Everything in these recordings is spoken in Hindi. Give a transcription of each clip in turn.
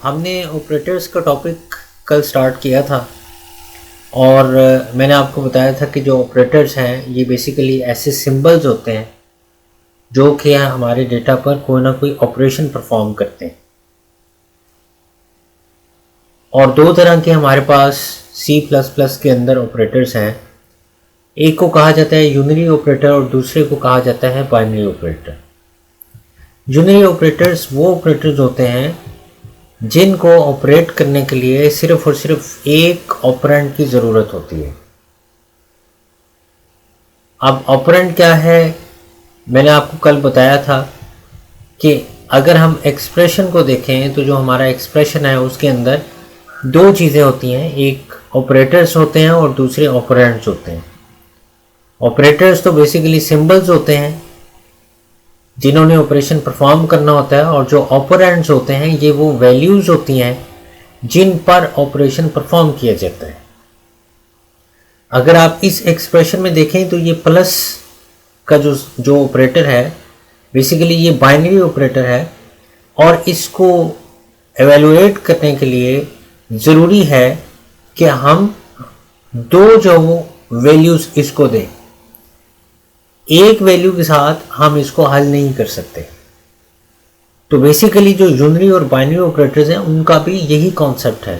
हमने ऑपरेटर्स का टॉपिक कल स्टार्ट किया था और मैंने आपको बताया था कि जो ऑपरेटर्स हैं ये बेसिकली ऐसे सिंबल्स होते हैं जो कि हमारे डेटा पर कोई ना कोई ऑपरेशन परफॉर्म करते हैं। और दो तरह के हमारे पास C++ के अंदर ऑपरेटर्स हैं। एक को कहा जाता है यूनरी ऑपरेटर और दूसरे को कहा जाता है बाइनरी ऑपरेटर। यूनरी ऑपरेटर्स वो ऑपरेटर्स होते हैं जिनको ऑपरेट करने के लिए सिर्फ और सिर्फ एक ऑपरेंड की ज़रूरत होती है। अब ऑपरेंड क्या है, मैंने आपको कल बताया था कि अगर हम एक्सप्रेशन को देखें तो जो हमारा एक्सप्रेशन है उसके अंदर दो चीज़ें होती हैं, एक ऑपरेटर्स होते हैं और दूसरे ऑपरेंड्स होते हैं। ऑपरेटर्स तो बेसिकली सिंबल्स होते हैं जिन्होंने ऑपरेशन परफॉर्म करना होता है, और जो ऑपरेंड्स होते हैं ये वो वैल्यूज़ होती हैं जिन पर ऑपरेशन परफॉर्म किया जाता है। अगर आप इस एक्सप्रेशन में देखें तो ये प्लस का जो ऑपरेटर है बेसिकली ये बाइनरी ऑपरेटर है, और इसको एवेलुएट करने के लिए ज़रूरी है कि हम दो जो वैल्यूज़ इसको दें। एक वैल्यू के साथ हम इसको हल नहीं कर सकते। तो बेसिकली जो यूनरी और बाइनरी ऑपरेटर्स हैं उनका भी यही कॉन्सेप्ट है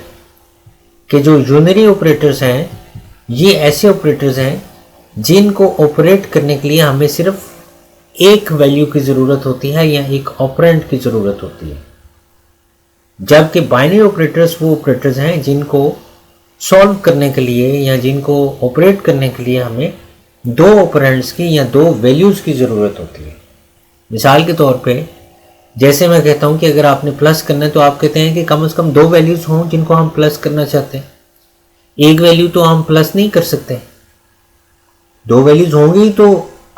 कि जो यूनरी ऑपरेटर्स हैं ये ऐसे ऑपरेटर्स हैं जिनको ऑपरेट करने के लिए हमें सिर्फ एक वैल्यू की ज़रूरत होती है या एक ऑपरेंड की ज़रूरत होती है, जबकि बाइनरी ऑपरेटर्स वो ऑपरेटर्स हैं जिनको सॉल्व करने के लिए या जिनको ऑपरेट करने के लिए हमें दो ऑपरेंड्स की या दो वैल्यूज़ की ज़रूरत होती है। मिसाल के तौर पे जैसे मैं कहता हूँ कि अगर आपने प्लस करना है तो आप कहते हैं कि कम से कम दो वैल्यूज़ हों जिनको हम प्लस करना चाहते हैं। एक वैल्यू तो हम प्लस नहीं कर सकते, दो वैल्यूज़ होंगी तो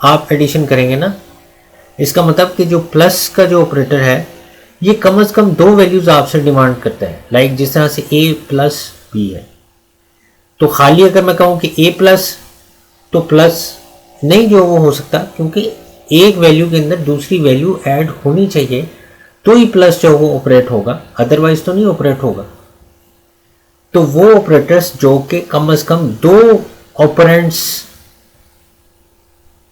आप एडिशन करेंगे ना। इसका मतलब कि जो प्लस का जो ऑपरेटर है ये कम से कम दो वैल्यूज़ आपसे डिमांड करता है। लाइक जिस तरह से A+B है, तो खाली अगर मैं कहूँ कि A+ तो प्लस नहीं जो वो हो सकता, क्योंकि एक वैल्यू के अंदर दूसरी वैल्यू ऐड होनी चाहिए तो ही प्लस जो वो ऑपरेट होगा, अदरवाइज तो नहीं ऑपरेट होगा। तो वो ऑपरेटर्स जो कि कम से कम दो ऑपरेंड्स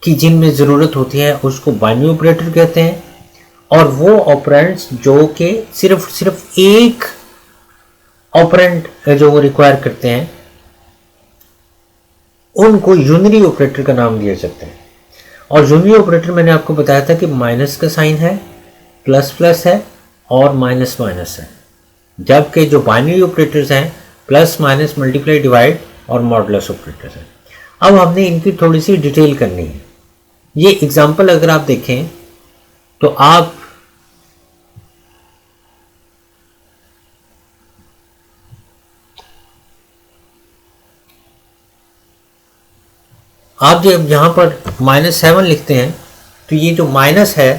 की जिनमें ज़रूरत होती है उसको बाइनरी ऑपरेटर कहते हैं, और वो ऑपरेंड्स जो कि सिर्फ एक ऑपरेंड जो वो रिक्वायर करते हैं उनको यूनरी ऑपरेटर का नाम दिया जाता है। और यूनरी ऑपरेटर मैंने आपको बताया था कि माइनस का साइन है, प्लस प्लस है और माइनस माइनस है, जबकि जो बाइनरी ऑपरेटर्स हैं प्लस माइनस मल्टीप्लाई डिवाइड और मॉडुलस ऑपरेटर्स हैं। अब हमने इनकी थोड़ी सी डिटेल करनी है। ये एग्जांपल अगर आप देखें तो आप जब यहाँ पर -7 लिखते हैं तो ये जो माइनस है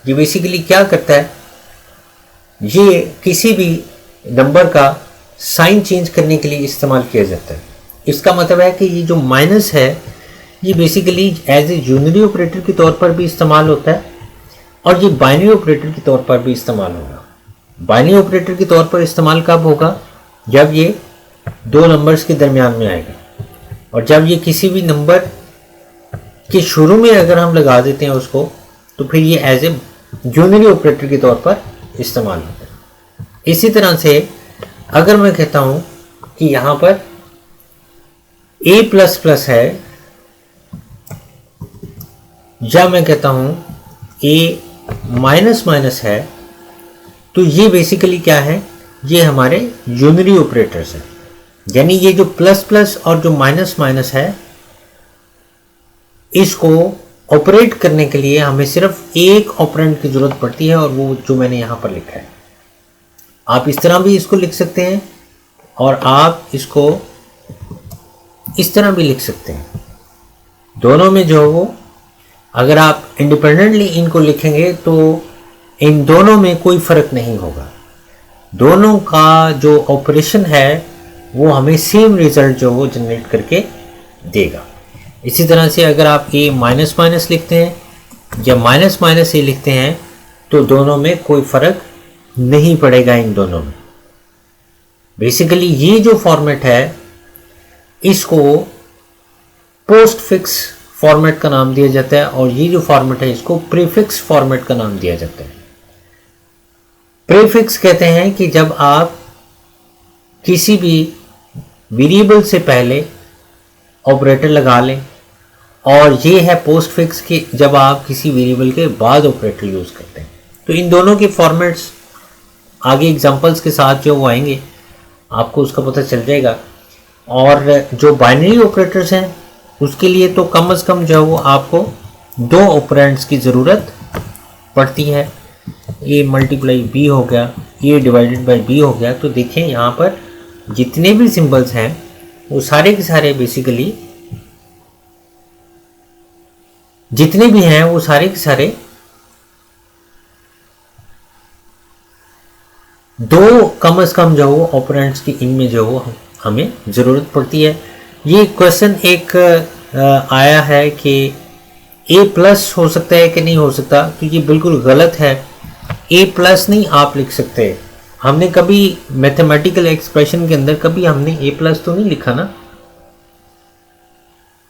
ये बेसिकली क्या करता है, ये किसी भी नंबर का साइन चेंज करने के लिए इस्तेमाल किया जाता है। इसका मतलब है कि ये जो माइनस है ये basically as a unary operator के तौर पर भी इस्तेमाल होता है और ये बाइनरी ऑपरेटर के तौर पर भी इस्तेमाल होगा। बाइनरी ऑपरेटर के तौर पर इस्तेमाल कब होगा, जब ये दो नंबर्स के दरमियान में आएगा, और जब ये किसी भी नंबर के शुरू में अगर हम लगा देते हैं उसको तो फिर ये एज ए यूनरी ऑपरेटर के तौर पर इस्तेमाल होता है। इसी तरह से अगर मैं कहता हूँ कि यहाँ पर A++ है, या मैं कहता हूँ A-, है, तो ये बेसिकली क्या है, ये हमारे यूनरी ऑपरेटर्स हैं। यानी ये जो प्लस प्लस और जो माइनस माइनस है इसको ऑपरेट करने के लिए हमें सिर्फ एक ऑपरेंड की जरूरत पड़ती है, और वो जो मैंने यहाँ पर लिखा है। आप इस तरह भी इसको लिख सकते हैं और आप इसको इस तरह भी लिख सकते हैं। दोनों में जो वो अगर आप इंडिपेंडेंटली इनको लिखेंगे तो इन दोनों में कोई फ़र्क नहीं होगा। दोनों का जो ऑपरेशन है वो हमें सेम रिजल्ट जो वो जनरेट करके देगा। इसी तरह से अगर आप A-, लिखते हैं या -A लिखते हैं तो दोनों में कोई फ़र्क नहीं पड़ेगा इन दोनों में। बेसिकली ये जो फॉर्मेट है इसको पोस्ट फिक्स फॉर्मेट का नाम दिया जाता है, और ये जो फॉर्मेट है इसको प्रीफिक्स फॉर्मेट का नाम दिया जाता है। प्रीफिक्स कहते हैं कि जब आप किसी भी वेरिएबल से पहले ऑपरेटर लगा लें, और ये है पोस्ट फिक्स कि जब आप किसी वेरिएबल के बाद ऑपरेटर यूज करते हैं। तो इन दोनों के फॉर्मेट्स आगे एग्जांपल्स के साथ जो वो आएंगे आपको उसका पता चल जाएगा। और जो बाइनरी ऑपरेटर्स हैं उसके लिए तो कम से कम जो वो आपको 2 ऑपरेंड्स की ज़रूरत पड़ती है। ए मल्टीप्लाई बी हो गया, ए डिवाइडेड बाई बी हो गया। तो देखें यहाँ पर जितने भी सिंबल्स हैं वो सारे के सारे बेसिकली जितने भी हैं वो सारे के सारे 2 कम से कम जो वो ऑपरेंड्स की इनमें जो वो हमें ज़रूरत पड़ती है। ये क्वेश्चन एक आया है कि ए प्लस हो सकता है कि नहीं हो सकता, तो ये बिल्कुल गलत है। ए प्लस नहीं आप लिख सकते। हमने कभी मैथमेटिकल एक्सप्रेशन के अंदर कभी हमने ए प्लस तो नहीं लिखा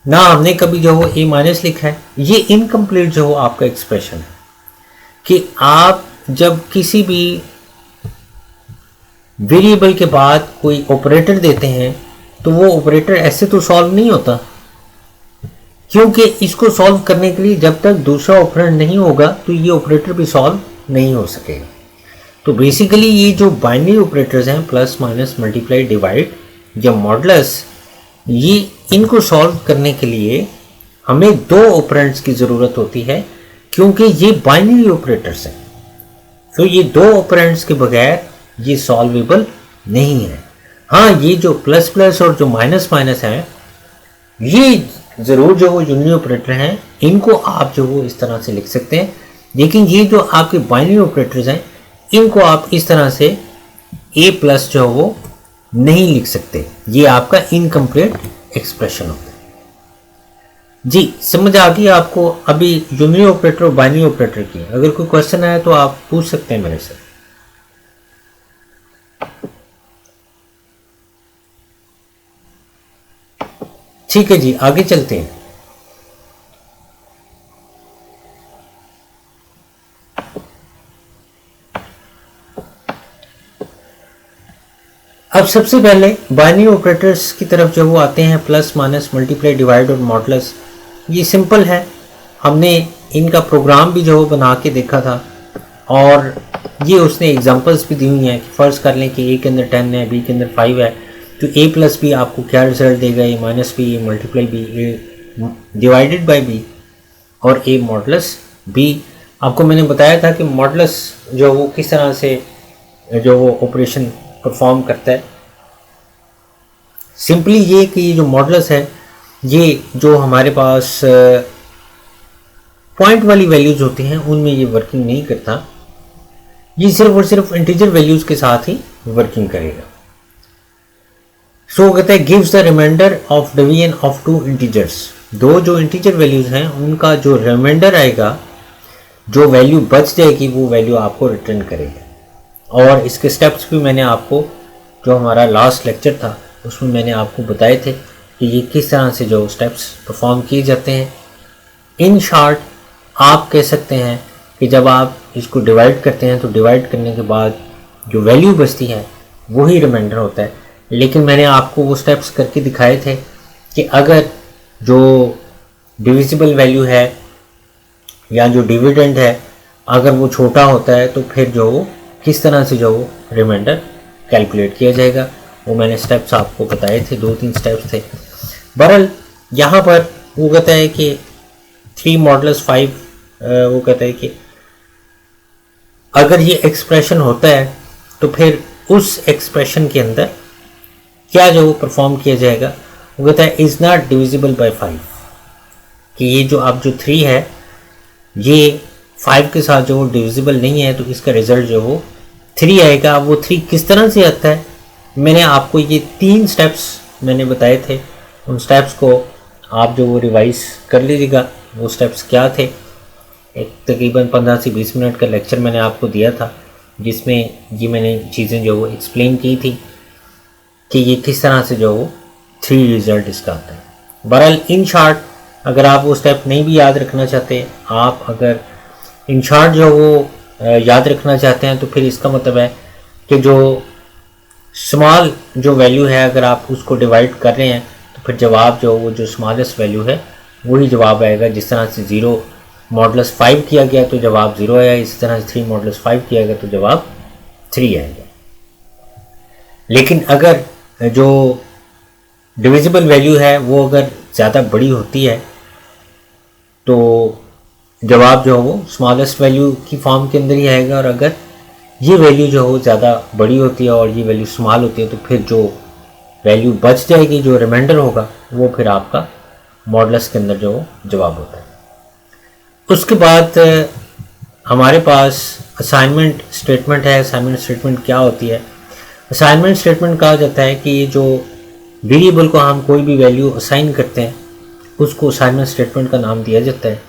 ना हमने कभी जो वो ए माइनस लिखा है। ये इनकम्प्लीट जो हो आपका एक्सप्रेशन है कि आप जब किसी भी वेरिएबल के बाद कोई ऑपरेटर देते हैं तो वो ऑपरेटर ऐसे तो सॉल्व नहीं होता, क्योंकि इसको सॉल्व करने के लिए जब तक दूसरा ऑपरेंड नहीं होगा तो ये ऑपरेटर भी सॉल्व नहीं हो सकेगा। तो बेसिकली ये जो बाइनरी ऑपरेटर्स हैं प्लस माइनस मल्टीप्लाई डिवाइड या मॉडुलस, ये इनको सॉल्व करने के लिए हमें 2 ऑपरेंड्स की ज़रूरत होती है, क्योंकि ये बाइनरी ऑपरेटर्स हैं। तो ये 2 ऑपरेंड्स के बगैर ये सॉल्वेबल नहीं है। हाँ, ये जो प्लस प्लस और जो माइनस माइनस है ये ज़रूर जो वो यूनियन ऑपरेटर हैं, इनको आप जो वो इस तरह से लिख सकते हैं। लेकिन ये जो आपके बाइनरी ऑपरेटर्स हैं इनको आप इस तरह से ए प्लस जो वो नहीं लिख सकते। ये आपका इनकम्प्लीट एक्सप्रेशन होता है। जी समझ आ गई आपको अभी यूनियन ऑपरेटर और बाइनरी ऑपरेटर की। अगर कोई क्वेश्चन आए तो आप पूछ सकते हैं मेरे से। ठीक है जी, आगे चलते हैं। अब सबसे पहले बाइनरी ऑपरेटर्स की तरफ जो वो आते हैं, प्लस माइनस मल्टीप्लाई डिवाइड और मॉडुलस। ये सिंपल है, हमने इनका प्रोग्राम भी जो बना के देखा था, और ये उसने एग्जांपल्स भी दी हुई हैं कि फ़र्ज़ कर लें कि ए के अंदर 10 है, बी के अंदर 5 है, तो ए प्लस बी आपको क्या रिजल्ट देगा, A minus B, A multiply B, A divided by B और ए मॉडुलस बी। आपको मैंने बताया था कि मॉडुलस जो वो किस तरह से जो वो ऑपरेशन परफॉर्म करता है। सिंपली ये कि जो मॉडुलस है ये जो हमारे पास पॉइंट वाली वैल्यूज़ होती हैं उनमें ये वर्किंग नहीं करता, ये सिर्फ और सिर्फ इंटीजर वैल्यूज़ के साथ ही वर्किंग करेगा। सो कहते हैं gives the remainder of division of 2 integers. 2 जो इंटीजर वैल्यूज़ हैं उनका जो रिमाइंडर आएगा, जो वैल्यू बच जाएगी वो वैल्यू आपको रिटर्न करेगा। और इसके स्टेप्स भी मैंने आपको जो हमारा लास्ट लेक्चर था उसमें मैंने आपको बताए थे कि ये किस तरह से जो स्टेप्स परफॉर्म किए जाते हैं। इन शॉर्ट आप कह सकते हैं कि जब आप इसको डिवाइड करते हैं तो डिवाइड करने के बाद जो वैल्यू बचती है वही रिमाइंडर होता है। लेकिन मैंने आपको वो स्टेप्स करके दिखाए थे कि अगर जो डिविजिबल वैल्यू है या जो डिविडेंड है अगर वो छोटा होता है तो फिर जो किस तरह से जो रिमाइंडर कैलकुलेट किया जाएगा वो मैंने स्टेप्स आपको बताए थे, 2-3 स्टेप्स थे। बहरहाल यहाँ पर वो कहता है कि 3 मॉडुलस 5 वो कहता है कि अगर ये एक्सप्रेशन होता है तो फिर उस एक्सप्रेशन के अंदर क्या जो परफॉर्म किया जाएगा। वो कहता है इज़ नॉट डिविजिबल बाय 5, कि ये जो आप जो 3 है ये 5 के साथ जो डिविजिबल नहीं है, तो इसका रिजल्ट जो हो 3 आएगा। वो 3 किस तरह से आता है मैंने आपको ये 3 स्टेप्स मैंने बताए थे, उन स्टेप्स को आप जो वो रिवाइज कर लीजिएगा। वो स्टेप्स क्या थे, एक तकरीबन 15 से 20 मिनट का लेक्चर मैंने आपको दिया था, जिसमें ये मैंने चीज़ें जो वो एक्सप्लेन की थी कि ये किस तरह से जो वो 3 रिजल्ट इसका आता है। बहरहाल इन शॉर्ट अगर आप वो स्टेप नहीं भी याद रखना चाहते, आप अगर इन शॉर्ट जो वो याद रखना चाहते हैं, तो फिर इसका मतलब है कि जो स्मॉल जो वैल्यू है अगर आप उसको डिवाइड कर रहे हैं तो फिर जवाब जो वो जो स्मॉलेस्ट वैल्यू है वही जवाब आएगा। जिस तरह से 0 मॉडुलस 5 किया गया तो जवाब 0 आया, इसी तरह से 3 मॉडुलस 5 किया गया तो जवाब 3 आएगा। लेकिन अगर जो डिविजिबल वैल्यू है वो अगर ज़्यादा बड़ी होती है तो जवाब जो है वो स्मॉलेस्ट वैल्यू की फॉर्म के अंदर ही आएगा, और अगर ये वैल्यू जो हो ज़्यादा बड़ी होती है और ये वैल्यू स्मॉल होती है तो फिर जो वैल्यू बच जाएगी, जो रिमाइंडर होगा, वो फिर आपका मॉडुलस के अंदर जो जवाब होता है। उसके बाद हमारे पास असाइनमेंट स्टेटमेंट है। असाइनमेंट स्टेटमेंट क्या होती है? असाइनमेंट स्टेटमेंट कहा जाता है कि ये जो वेरिएबल को हम कोई भी वैल्यू असाइन करते हैं उसको असाइनमेंट स्टेटमेंट का नाम दिया जाता है।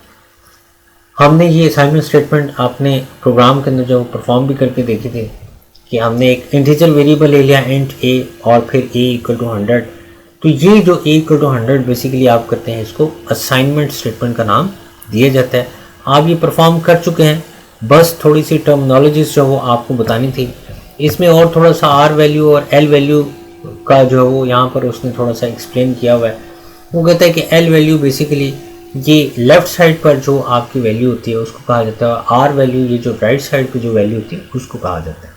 हमने ये असाइनमेंट स्टेटमेंट अपने प्रोग्राम के अंदर जो परफॉर्म भी करके देखे थे कि हमने एक इंटीजर वेरिएबल ले लिया इंट a और फिर a इक्वल टू 100। तो ये जो a इक्वल टू 100 बेसिकली आप करते हैं, इसको असाइनमेंट स्टेटमेंट का नाम दिया जाता है। आप ये परफॉर्म कर चुके हैं, बस थोड़ी सी टर्मिनोलॉजीज जो वो आपको बतानी थी। इसमें और थोड़ा सा आर वैल्यू और एल वैल्यू का जो है वो यहाँ पर उसने थोड़ा सा एक्सप्लेन किया हुआ है। वो कहता है कि एल वैल्यू बेसिकली ये लेफ़्ट साइड पर जो आपकी वैल्यू होती है उसको कहा जाता है, आर वैल्यू ये जो राइट साइड पर जो वैल्यू होती है उसको कहा जाता है।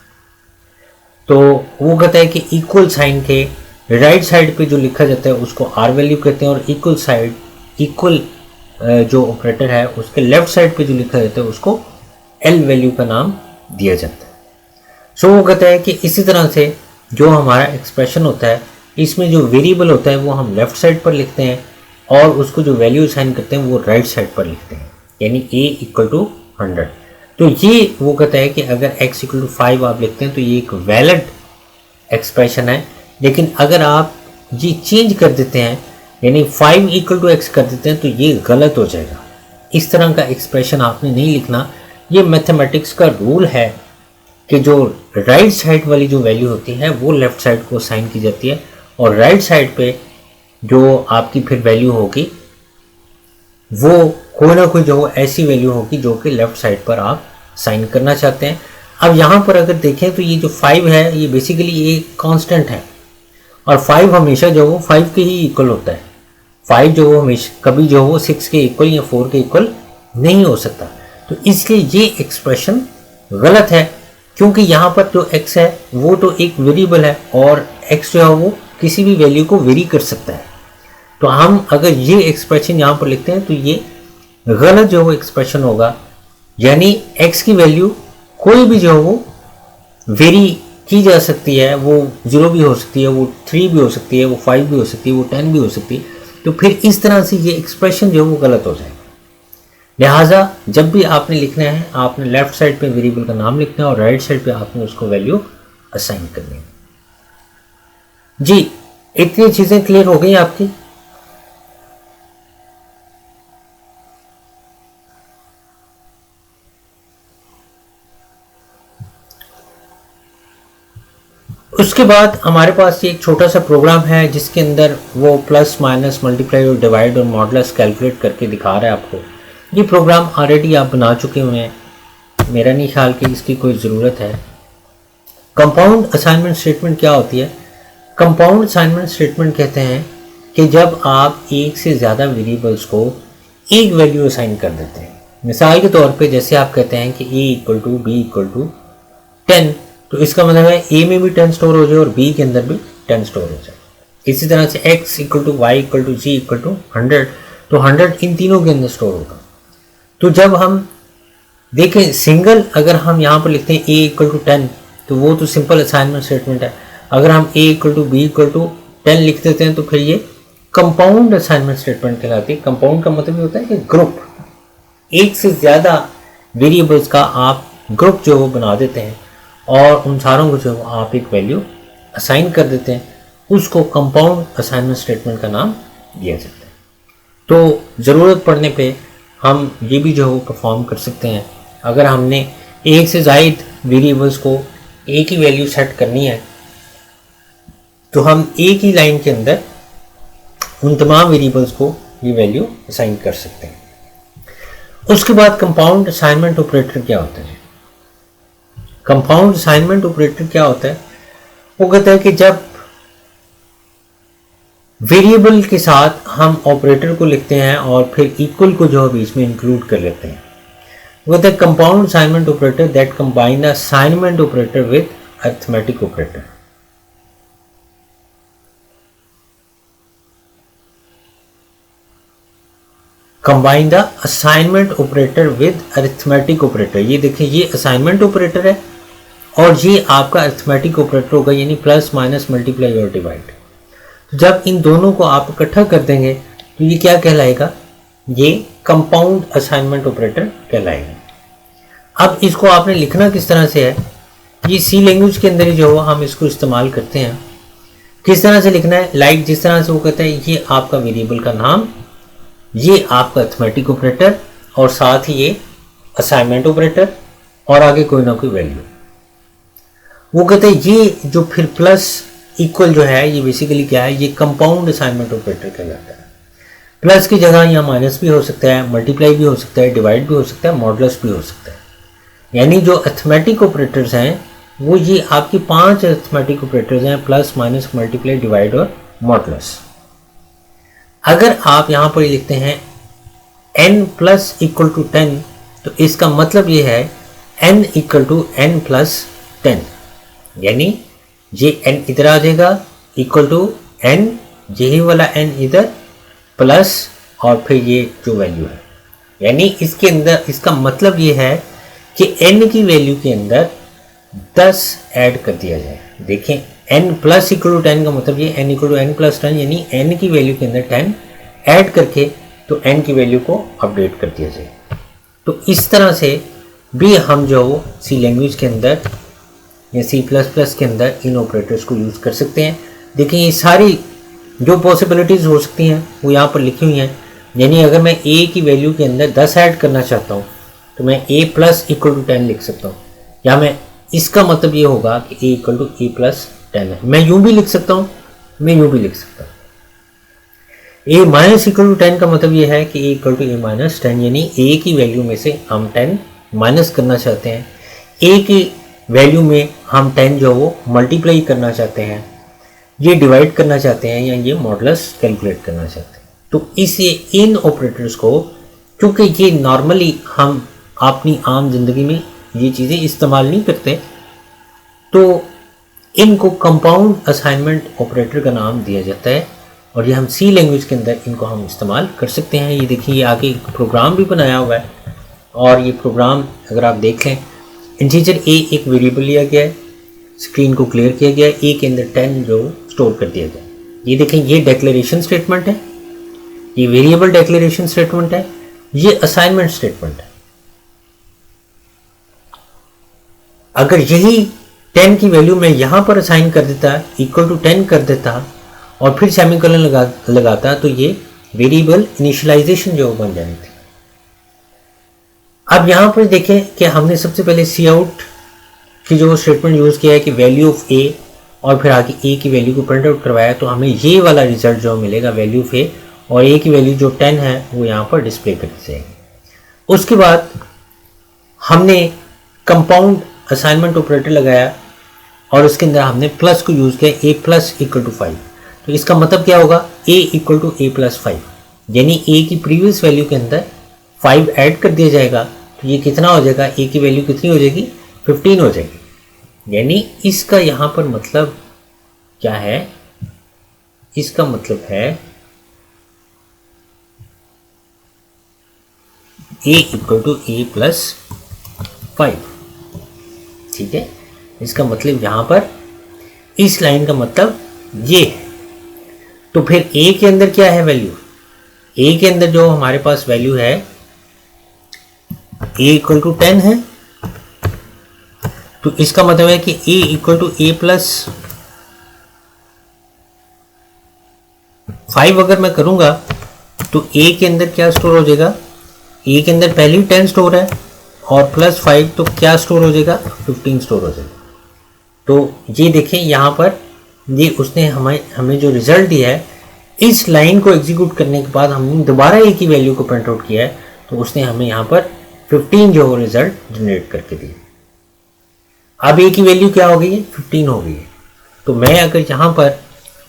तो वो कहता है कि इक्वल साइन के राइट साइड पे जो लिखा जाता है उसको आर वैल्यू कहते हैं, और इक्वल साइड इक्वल जो ऑपरेटर है उसके लेफ्ट साइड पे जो लिखा जाता है उसको एल वैल्यू का नाम दिया जाता है। सो वो कहता है कि इसी तरह से जो हमारा एक्सप्रेशन होता है इसमें जो वेरिएबल होता है वो हम लेफ्ट साइड पर लिखते हैं और उसको जो वैल्यू असाइन करते हैं वो राइट साइड पर लिखते हैं, यानी a इक्वल टू 100। तो ये वो कहता है कि अगर x इक्वल टू 5 आप लिखते हैं तो ये एक वैलिड एक्सप्रेशन है। लेकिन अगर आप ये चेंज कर देते हैं यानी 5 इक्वल टू x कर देते हैं तो ये गलत हो जाएगा। इस तरह का एक्सप्रेशन आपने नहीं लिखना। ये मैथमेटिक्स का रूल है कि जो राइट साइड वाली जो वैल्यू होती है वो लेफ्ट साइड को असाइन की जाती है, और राइट साइड पे जो आपकी फिर वैल्यू होगी वो कोई ना कोई जो ऐसी वैल्यू होगी जो कि लेफ्ट साइड पर आप साइन करना चाहते हैं। अब यहाँ पर अगर देखें तो ये जो 5 है ये बेसिकली एक कांस्टेंट है, और 5 हमेशा जो वो 5 के ही इक्वल होता है। 5 जो वो हमेशा कभी जो वो 6 के इक्वल या 4 के इक्वल नहीं हो सकता। तो इसलिए ये एक्सप्रेशन गलत है, क्योंकि यहाँ पर जो x है वो तो एक वेरिएबल है और x जो है वो किसी भी वैल्यू को वेरी कर सकता है। तो हम अगर ये एक्सप्रेशन यहाँ पर लिखते हैं तो ये गलत जो वो एक्सप्रेशन होगा, यानी x की वैल्यू कोई भी जो वो वेरी की जा सकती है। वो 0 भी हो सकती है, वो 3 भी हो सकती है, वो 5 भी हो सकती है, वो 10 भी हो सकती है। तो फिर इस तरह से ये एक्सप्रेशन जो वो गलत हो जाएगा। लिहाजा जब भी आपने लिखना है आपने लेफ्ट साइड पे वेरिएबल का नाम लिखना है और राइट साइड पे आपने उसको वैल्यू असाइन करनी है। जी, इतनी चीज़ें क्लियर हो गई आपकी? उसके बाद हमारे पास ये एक छोटा सा प्रोग्राम है जिसके अंदर वो प्लस माइनस मल्टीप्लाई और डिवाइड और मॉडुलस कैलकुलेट करके दिखा रहा है आपको। ये प्रोग्राम ऑलरेडी आप बना चुके हुए हैं, मेरा नहीं ख्याल कि इसकी कोई ज़रूरत है। कंपाउंड असाइनमेंट स्टेटमेंट क्या होती है? कंपाउंड असाइनमेंट स्टेटमेंट कहते हैं कि जब आप एक से ज़्यादा वेरिएबल्स को एक वैल्यू असाइन कर देते हैं। मिसाल के तौर पे जैसे आप कहते हैं कि a equal to B equal to 10, तो इसका मतलब है a में भी 10 स्टोर हो जाए और b के अंदर भी 10 स्टोर हो जाए। इसी तरह से x equal to Y equal to Z equal to 100, तो 100 इन तीनों के अंदर स्टोर होगा। तो जब हम देखें सिंगल, अगर हम यहाँ पर लिखते हैं a इक्वल टू 10 तो वो तो सिंपल असाइनमेंट स्टेटमेंट है। अगर हम a equal to B equal to 10 लिख देते हैं तो फिर ये कंपाउंड असाइनमेंट स्टेटमेंट कहलाती है। कंपाउंड का मतलब ये होता है कि ग्रुप, एक से ज़्यादा वेरिएबल्स का आप ग्रुप जो वो बना देते हैं और उन सारों को जो आप एक वैल्यू असाइन कर देते हैं, उसको कंपाउंड असाइनमेंट स्टेटमेंट का नाम दिया जाता है। तो ज़रूरत पड़ने पे हम ये भी जो है वो परफॉर्म कर सकते हैं। अगर हमने एक से ज़ायद वेरिएबल्स को एक ही वैल्यू सेट करनी है तो हम एक ही लाइन के अंदर उन तमाम वेरिएबल्स को ये वैल्यू असाइन कर सकते हैं। उसके बाद कंपाउंड असाइनमेंट ऑपरेटर क्या होता है? कंपाउंड असाइनमेंट ऑपरेटर क्या होता है? वो कहता है कि जब वेरिएबल के साथ हम ऑपरेटर को लिखते हैं और फिर इक्वल को जो बीच में इंक्लूड कर लेते हैं, वो कहता है compound assignment operator that combine the assignment operator with arithmetic operator. Combine the assignment operator with arithmetic operator. ये देखिए, ये असाइनमेंट ऑपरेटर है और ये आपका अरिथमेटिक ऑपरेटर होगा, यानी प्लस माइनस मल्टीप्लाई और डिवाइड। जब इन दोनों को आप इकट्ठा कर देंगे तो ये क्या कहलाएगा? ये कंपाउंड असाइनमेंट ऑपरेटर कहलाएगा। अब इसको आपने लिखना किस तरह से है? ये सी लैंग्वेज के अंदर ही जो हम इसको इस्तेमाल करते हैं। किस तरह से लिखना है? लाइक जिस तरह से वो कहता है ये आपका वेरिएबल का नाम, ये आपका अरिथमेटिक ऑपरेटर और साथ ही ये असाइनमेंट ऑपरेटर और आगे कोई ना कोई वैल्यू। वो कहते हैं ये जो फिर प्लस इक्वल जो है ये बेसिकली क्या है? ये कंपाउंड असाइनमेंट ऑपरेटर कहलाता है। प्लस की जगह यहाँ माइनस भी हो सकता है, मल्टीप्लाई भी हो सकता है, डिवाइड भी हो सकता है, मॉडुलस भी हो सकता है। यानी जो अरिथमेटिक ऑपरेटर्स हैं वो ये आपकी 5 अरिथमेटिक ऑपरेटर्स हैं, प्लस माइनस मल्टीप्लाई डिवाइड और मॉडुलस। अगर आप यहाँ पर लिखते हैं n प्लस इक्वल टू 10 तो इसका मतलब ये है n equal to n plus 10, यानी ये n इधर आ जाएगा इक्वल टू n, यही वाला n इधर प्लस और फिर ये जो वैल्यू है, यानी इसके अंदर इसका मतलब ये है कि n की वैल्यू के अंदर 10 ऐड कर दिया जाए। देखें, n प्लस इक्वल टू 10 का मतलब ये n equal to n plus 10, यानी n की वैल्यू के अंदर 10 ऐड करके तो n की वैल्यू को अपडेट कर दिया जाए। तो इस तरह से भी हम जो सी लैंग्वेज के अंदर या सी प्लस प्लस के अंदर इन ऑपरेटर्स को यूज़ कर सकते हैं। देखिए, ये सारी जो पॉसिबिलिटीज़ हो सकती हैं वो यहाँ पर लिखी हुई हैं। यानी अगर मैं a की वैल्यू के अंदर 10 ऐड करना चाहता हूँ तो मैं a प्लस इक्वल टू 10 लिख सकता हूँ, या मैं इसका मतलब ये होगा कि a equal to a plus 10 है। मैं यूँ भी लिख सकता हूँ, मैं यूँ भी लिख सकता हूँ। a माइनस इक्वल टू 10 का मतलब ये है कि a equal to a minus 10, यानी a की वैल्यू में से हम 10 माइनस करना चाहते हैं, a की वैल्यू में हम 10 जो वो मल्टीप्लाई करना चाहते हैं, ये डिवाइड करना चाहते हैं, या ये मॉडुलस कैलकुलेट करना चाहते हैं। तो इसे इन ऑपरेटर्स को, क्योंकि ये नॉर्मली हम अपनी आम जिंदगी में ये चीज़ें इस्तेमाल नहीं करते, तो इनको कंपाउंड असाइनमेंट ऑपरेटर का नाम दिया जाता है और ये हम सी लैंग्वेज के अंदर इनको हम इस्तेमाल कर सकते हैं। ये देखिए, ये आगे एक प्रोग्राम भी बनाया हुआ है और ये प्रोग्राम अगर आप देख लें, इंटीजर a एक वेरिएबल लिया गया है, स्क्रीन को क्लियर किया गया है, a के अंदर 10 जो स्टोर कर दिया गया। ये देखें, ये डिक्लेरेशन स्टेटमेंट है, ये वेरिएबल डिक्लेरेशन स्टेटमेंट है, ये असाइनमेंट स्टेटमेंट है। अगर यही 10 की वैल्यू मैं यहाँ पर असाइन कर देता, इक्वल टू 10 कर देता और फिर सेमीकोलन लगाता तो ये वेरिएबल इनिशियलाइजेशन जो बन जानी थी। अब यहाँ पर देखें कि हमने सबसे पहले सी आउट की जो स्टेटमेंट यूज़ किया है कि वैल्यू ऑफ ए और फिर आगे ए की वैल्यू को प्रिंट आउट करवाया, तो हमें ये वाला रिजल्ट जो मिलेगा वैल्यू ऑफ ए, और ए की वैल्यू जो 10 है वो यहाँ पर डिस्प्ले कर दी जाएगी। उसके बाद हमने कंपाउंड असाइनमेंट ऑपरेटर लगाया और उसके अंदर हमने प्लस को यूज़ किया, ए प्लस इक्वल टू 5। तो इसका मतलब क्या होगा? ए इक्वल टू ए प्लस 5, यानी ए की प्रीवियस वैल्यू के अंदर 5 ऐड कर दिया जाएगा। तो ये कितना हो जाएगा? ए की वैल्यू कितनी हो जाएगी? 15 हो जाएगी। यानी इसका यहाँ पर मतलब क्या है? इसका मतलब है ए इक्वल टू ए प्लस 5। ठीक है, इसका मतलब यहाँ पर इस लाइन का मतलब ये है। तो फिर ए के अंदर क्या है वैल्यू? ए के अंदर जो हमारे पास वैल्यू है ए इक्वल टू 10 है, तो इसका मतलब है कि ए इक्वल टू ए प्लस 5 अगर मैं करूंगा तो ए के अंदर क्या स्टोर हो जाएगा? ए के अंदर पहले ही 10 स्टोर है और +5 तो क्या स्टोर हो जाएगा, 15 स्टोर हो जाएगा। तो ये देखें यहाँ पर ये उसने हमें जो रिजल्ट दिया है, इस लाइन को एग्जीक्यूट करने के बाद हमने दोबारा एक ही वैल्यू को प्रिंट आउट किया है, तो उसने हमें यहाँ पर 15 जो रिजल्ट जनरेट करके दिया। अब ए की वैल्यू क्या हो गई है, 15 हो गई है। तो मैं अगर यहाँ पर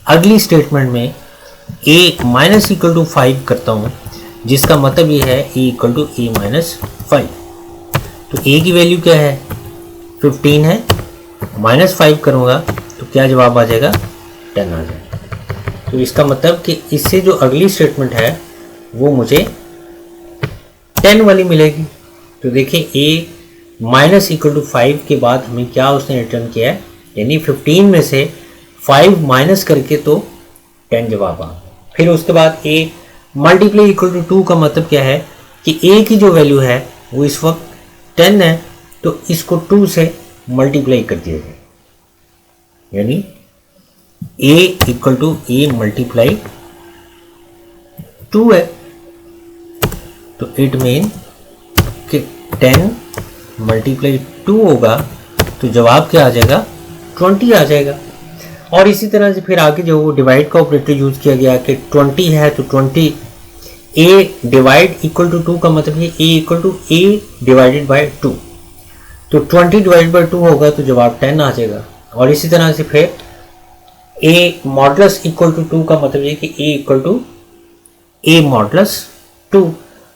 अगली स्टेटमेंट में a माइनस इक्वल टू 5 करता हूँ, जिसका मतलब ये है a equal to a minus 5, तो a की वैल्यू क्या है, 15 है, -5 करूँगा तो क्या जवाब आ जाएगा, 10 आ जाएगा। तो इसका मतलब कि इससे जो अगली स्टेटमेंट है वो मुझे 10 वाली मिलेगी। तो देखिए a माइनस इक्वल टू 5 के बाद हमें क्या उसने रिटर्न किया है, यानी 15 में से 5 माइनस करके तो 10 जवाब आ। फिर उसके बाद a मल्टीप्लाई इक्वल टू 2 का मतलब क्या है कि a की जो वैल्यू है वो इस वक्त 10 है, तो इसको 2 से मल्टीप्लाई कर दिया जाए, यानी a equal to a multiply 2 है। तो इट मीन कि 10 मल्टीप्लाई 2 होगा तो जवाब क्या आ जाएगा, 20 आ जाएगा। और इसी तरह से फिर आगे जो वो डिवाइड का ऑपरेटर यूज किया गया कि 20 है तो 20 a डिवाइड इक्वल टू 2 का मतलब है a equal to a divided by 2, तो 20 डिवाइड बाय 2 होगा तो जवाब 10 आ जाएगा। और इसी तरह से फिर a मॉडुलस इक्वल टू 2 का मतलब ये कि a equal to a modulus 2,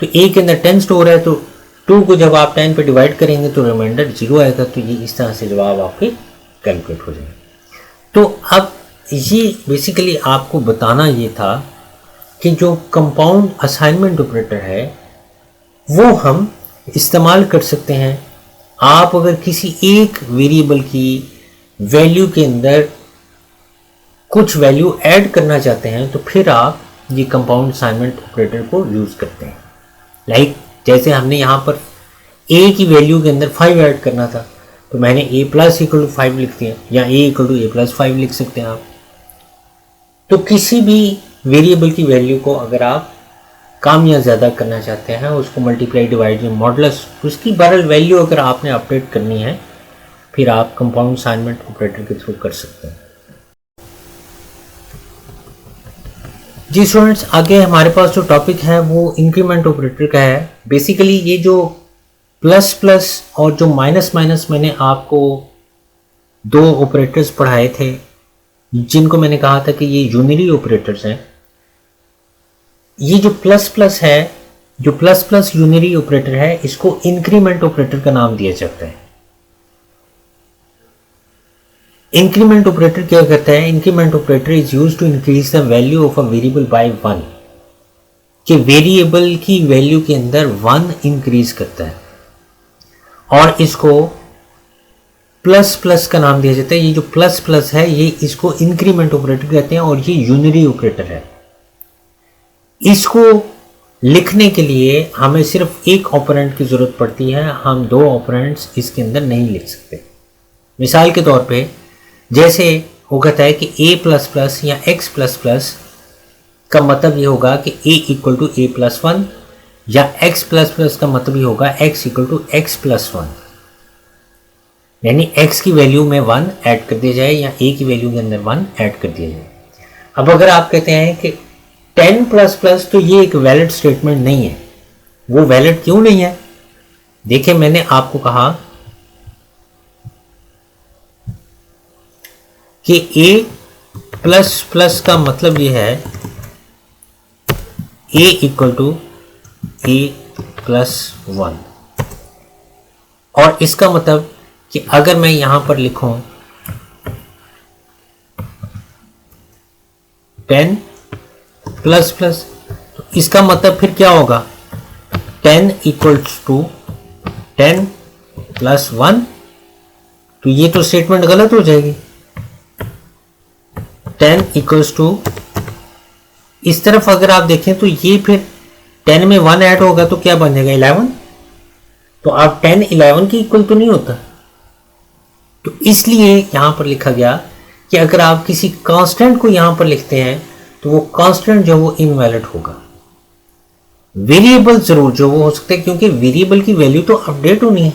तो a के अंदर 10 स्टोर है, तो 2 को जब आप 10 पे डिवाइड करेंगे तो रिमाइंडर 0 आएगा। तो ये इस तरह से जवाब आपके कैलकुलेट हो जाएगा। तो अब ये बेसिकली आपको बताना ये था कि जो कंपाउंड असाइनमेंट ऑपरेटर है वो हम इस्तेमाल कर सकते हैं। आप अगर किसी एक वेरिएबल की वैल्यू के अंदर कुछ वैल्यू ऐड करना चाहते हैं तो फिर आप ये कंपाउंड असाइनमेंट ऑपरेटर को यूज़ करते हैं। लाइक जैसे हमने यहाँ पर a की वैल्यू के अंदर 5 ऐड करना था, तो मैंने a प्लस इक्वल टू 5 लिख दिया, या a equal to a plus 5 लिख सकते हैं आप। तो किसी भी वेरिएबल की वैल्यू को अगर आप कम या ज़्यादा करना चाहते हैं, उसको मल्टीप्लाई डिवाइड या मॉडुलस, उसकी बहरहाल वैल्यू अगर आपने अपडेट करनी है फिर आप कंपाउंड असाइनमेंट ऑपरेटर के थ्रू कर सकते हैं। जी स्टूडेंट्स, आगे हमारे पास जो टॉपिक है वो इंक्रीमेंट ऑपरेटर का है। बेसिकली ये जो प्लस प्लस और जो माइनस माइनस मैंने आपको दो ऑपरेटर्स पढ़ाए थे, जिनको मैंने कहा था कि ये यूनिरी ऑपरेटर्स हैं। ये जो प्लस प्लस है, जो प्लस प्लस यूनिरी ऑपरेटर है, इसको इंक्रीमेंट ऑपरेटर का नाम दिया जाता है। इंक्रीमेंट ऑपरेटर क्या करता है? Increment operator is used to increase the value of a variable by 1, कि वेरिएबल की वैल्यू के अंदर 1 इंक्रीज करता है, और इसको प्लस प्लस का नाम दिया जाता है। ये जो प्लस प्लस है ये इसको इंक्रीमेंट ऑपरेटर कहते हैं, और ये यूनिरी ऑपरेटर है। इसको लिखने के लिए हमें सिर्फ एक ऑपरेंड की जरूरत पड़ती है, हम दो ऑपरेंड्स इसके अंदर नहीं लिख सकते। मिसाल के तौर पे जैसे वो कहता है कि a प्लस प्लस या x प्लस प्लस का मतलब ये होगा कि a equal to a plus 1, या x प्लस प्लस का मतलब ये होगा x equal to x plus 1, यानी x की वैल्यू में 1 ऐड कर दिया जाए या a की वैल्यू के अंदर 1 ऐड कर दिया जाए। अब अगर आप कहते हैं कि 10 प्लस प्लस, तो ये एक वैलिड स्टेटमेंट नहीं है। वो वैलिड क्यों नहीं है? देखिए, मैंने आपको कहा कि a प्लस प्लस का मतलब ये है a equal to a plus 1, और इसका मतलब कि अगर मैं यहां पर लिखूं 10 प्लस प्लस, तो इसका मतलब फिर क्या होगा? 10 इक्वल्स टू 10 प्लस 1, तो ये तो स्टेटमेंट गलत हो जाएगी। 10 इक्वल्स टू, इस तरफ अगर आप देखें तो ये फिर 10 में 1 ऐड होगा तो क्या बन जाएगा? 11। तो आप 10 11 के इक्वल तो नहीं होता। तो इसलिए यहां पर लिखा गया कि अगर आप किसी कांस्टेंट को यहां पर लिखते हैं तो वो कांस्टेंट जो वो इनवैलिड होगा। वेरिएबल जरूर जो वो हो सकते हैं, क्योंकि वेरिएबल की वैल्यू तो अपडेट होनी है।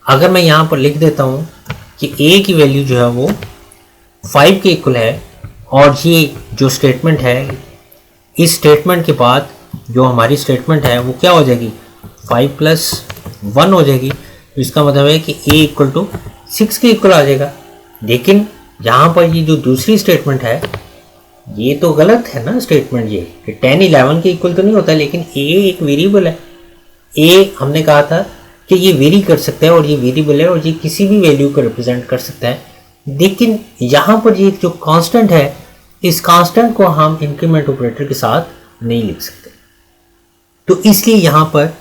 अगर मैं यहाँ पर लिख देता हूँ कि a की वैल्यू जो है वो 5 के इक्वल है, और ये जो स्टेटमेंट है, इस स्टेटमेंट के बाद जो हमारी स्टेटमेंट है वो क्या हो जाएगी, 5 + 1 हो जाएगी। तो इसका मतलब है कि a इक्वल टू 6 के इक्वल आ जाएगा। लेकिन यहाँ पर ये जो दूसरी स्टेटमेंट है ये तो गलत है ना स्टेटमेंट, ये 10 11 के इक्वल तो नहीं होता। लेकिन a एक वेरिएबल है, a हमने कहा था कि ये वेरी कर सकता है और ये वेरिएबल है और ये किसी भी वैल्यू को रिप्रेजेंट कर सकता है। लेकिन यहाँ पर ये जो कांस्टेंट है, इस कांस्टेंट को हम इंक्रीमेंट ऑपरेटर के साथ नहीं लिख सकते। तो इसलिए यहाँ पर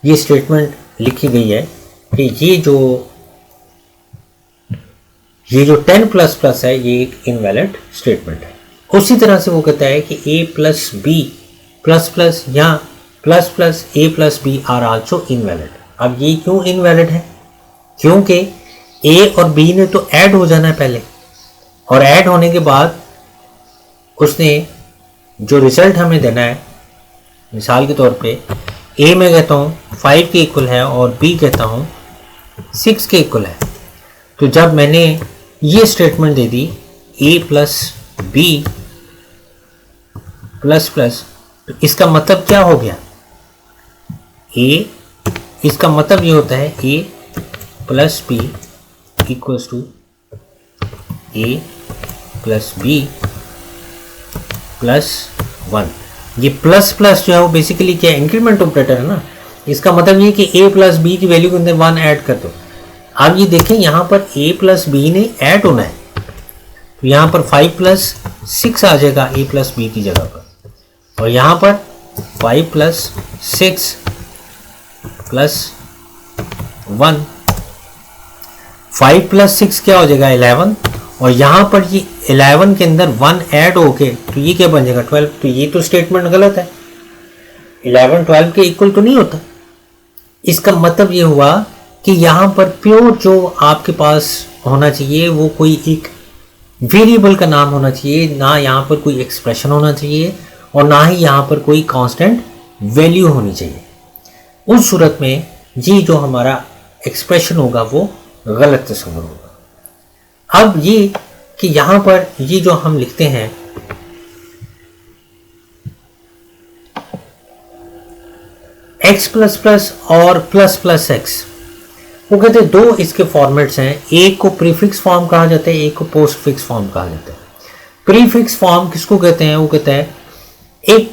ये स्टेटमेंट लिखी गई है कि ये जो 10++ है ये एक इनवैलिड स्टेटमेंट है। उसी तरह से वो कहता है कि a + b++ या ++ a + b are also invalid. अब ये क्यों इनवैलिड है, क्योंकि a और b ने तो ऐड हो जाना है पहले, और ऐड होने के बाद उसने जो रिजल्ट हमें देना है, मिसाल के तौर पे a मैं कहता हूँ 5 के इक्वल है और b कहता हूँ 6 के इक्वल है। तो जब मैंने ये statement they the a + b ++, तो इसका मतलब क्या हो गया, इसका मतलब ये होता है a + b equals to a + b +1। ये ++ जो है वो बेसिकली क्या है, इंक्रीमेंट ऑपरेटर है ना। इसका मतलब ये कि a + b की वैल्यू के अंदर 1 ऐड कर दो। अब ये देखें यहाँ पर a + b ने ऐड होना है, तो यहाँ पर 5 + 6 आ जाएगा a + b की जगह पर, और यहाँ पर 5 + 6 +1, 5 + 6 क्या हो जाएगा 11, और यहाँ पर ये 11 के अंदर 1 ऐड होके तो ये क्या बन जाएगा 12। तो ये तो स्टेटमेंट गलत है, 11 12 के इक्वल तो नहीं होता। इसका मतलब ये हुआ कि यहाँ पर प्योर जो आपके पास होना चाहिए वो कोई एक वेरिएबल का नाम होना चाहिए, ना यहाँ पर कोई एक्सप्रेशन होना चाहिए और ना ही यहाँ पर कोई कांस्टेंट वैल्यू होनी चाहिए। उस सूरत में ये जो हमारा एक्सप्रेशन होगा वो गलत तस्वीर होगा। अब ये कि यहाँ पर ये जो हम लिखते हैं x++ और ++x, वो कहते हैं दो इसके फॉर्मेट्स हैं, एक को प्रीफिक्स फॉर्म कहा जाता है, एक को पोस्टफिक्स फॉर्म कहा जाता है। प्रीफिक्स फॉर्म किसको कहते हैं, वो कहते हैं it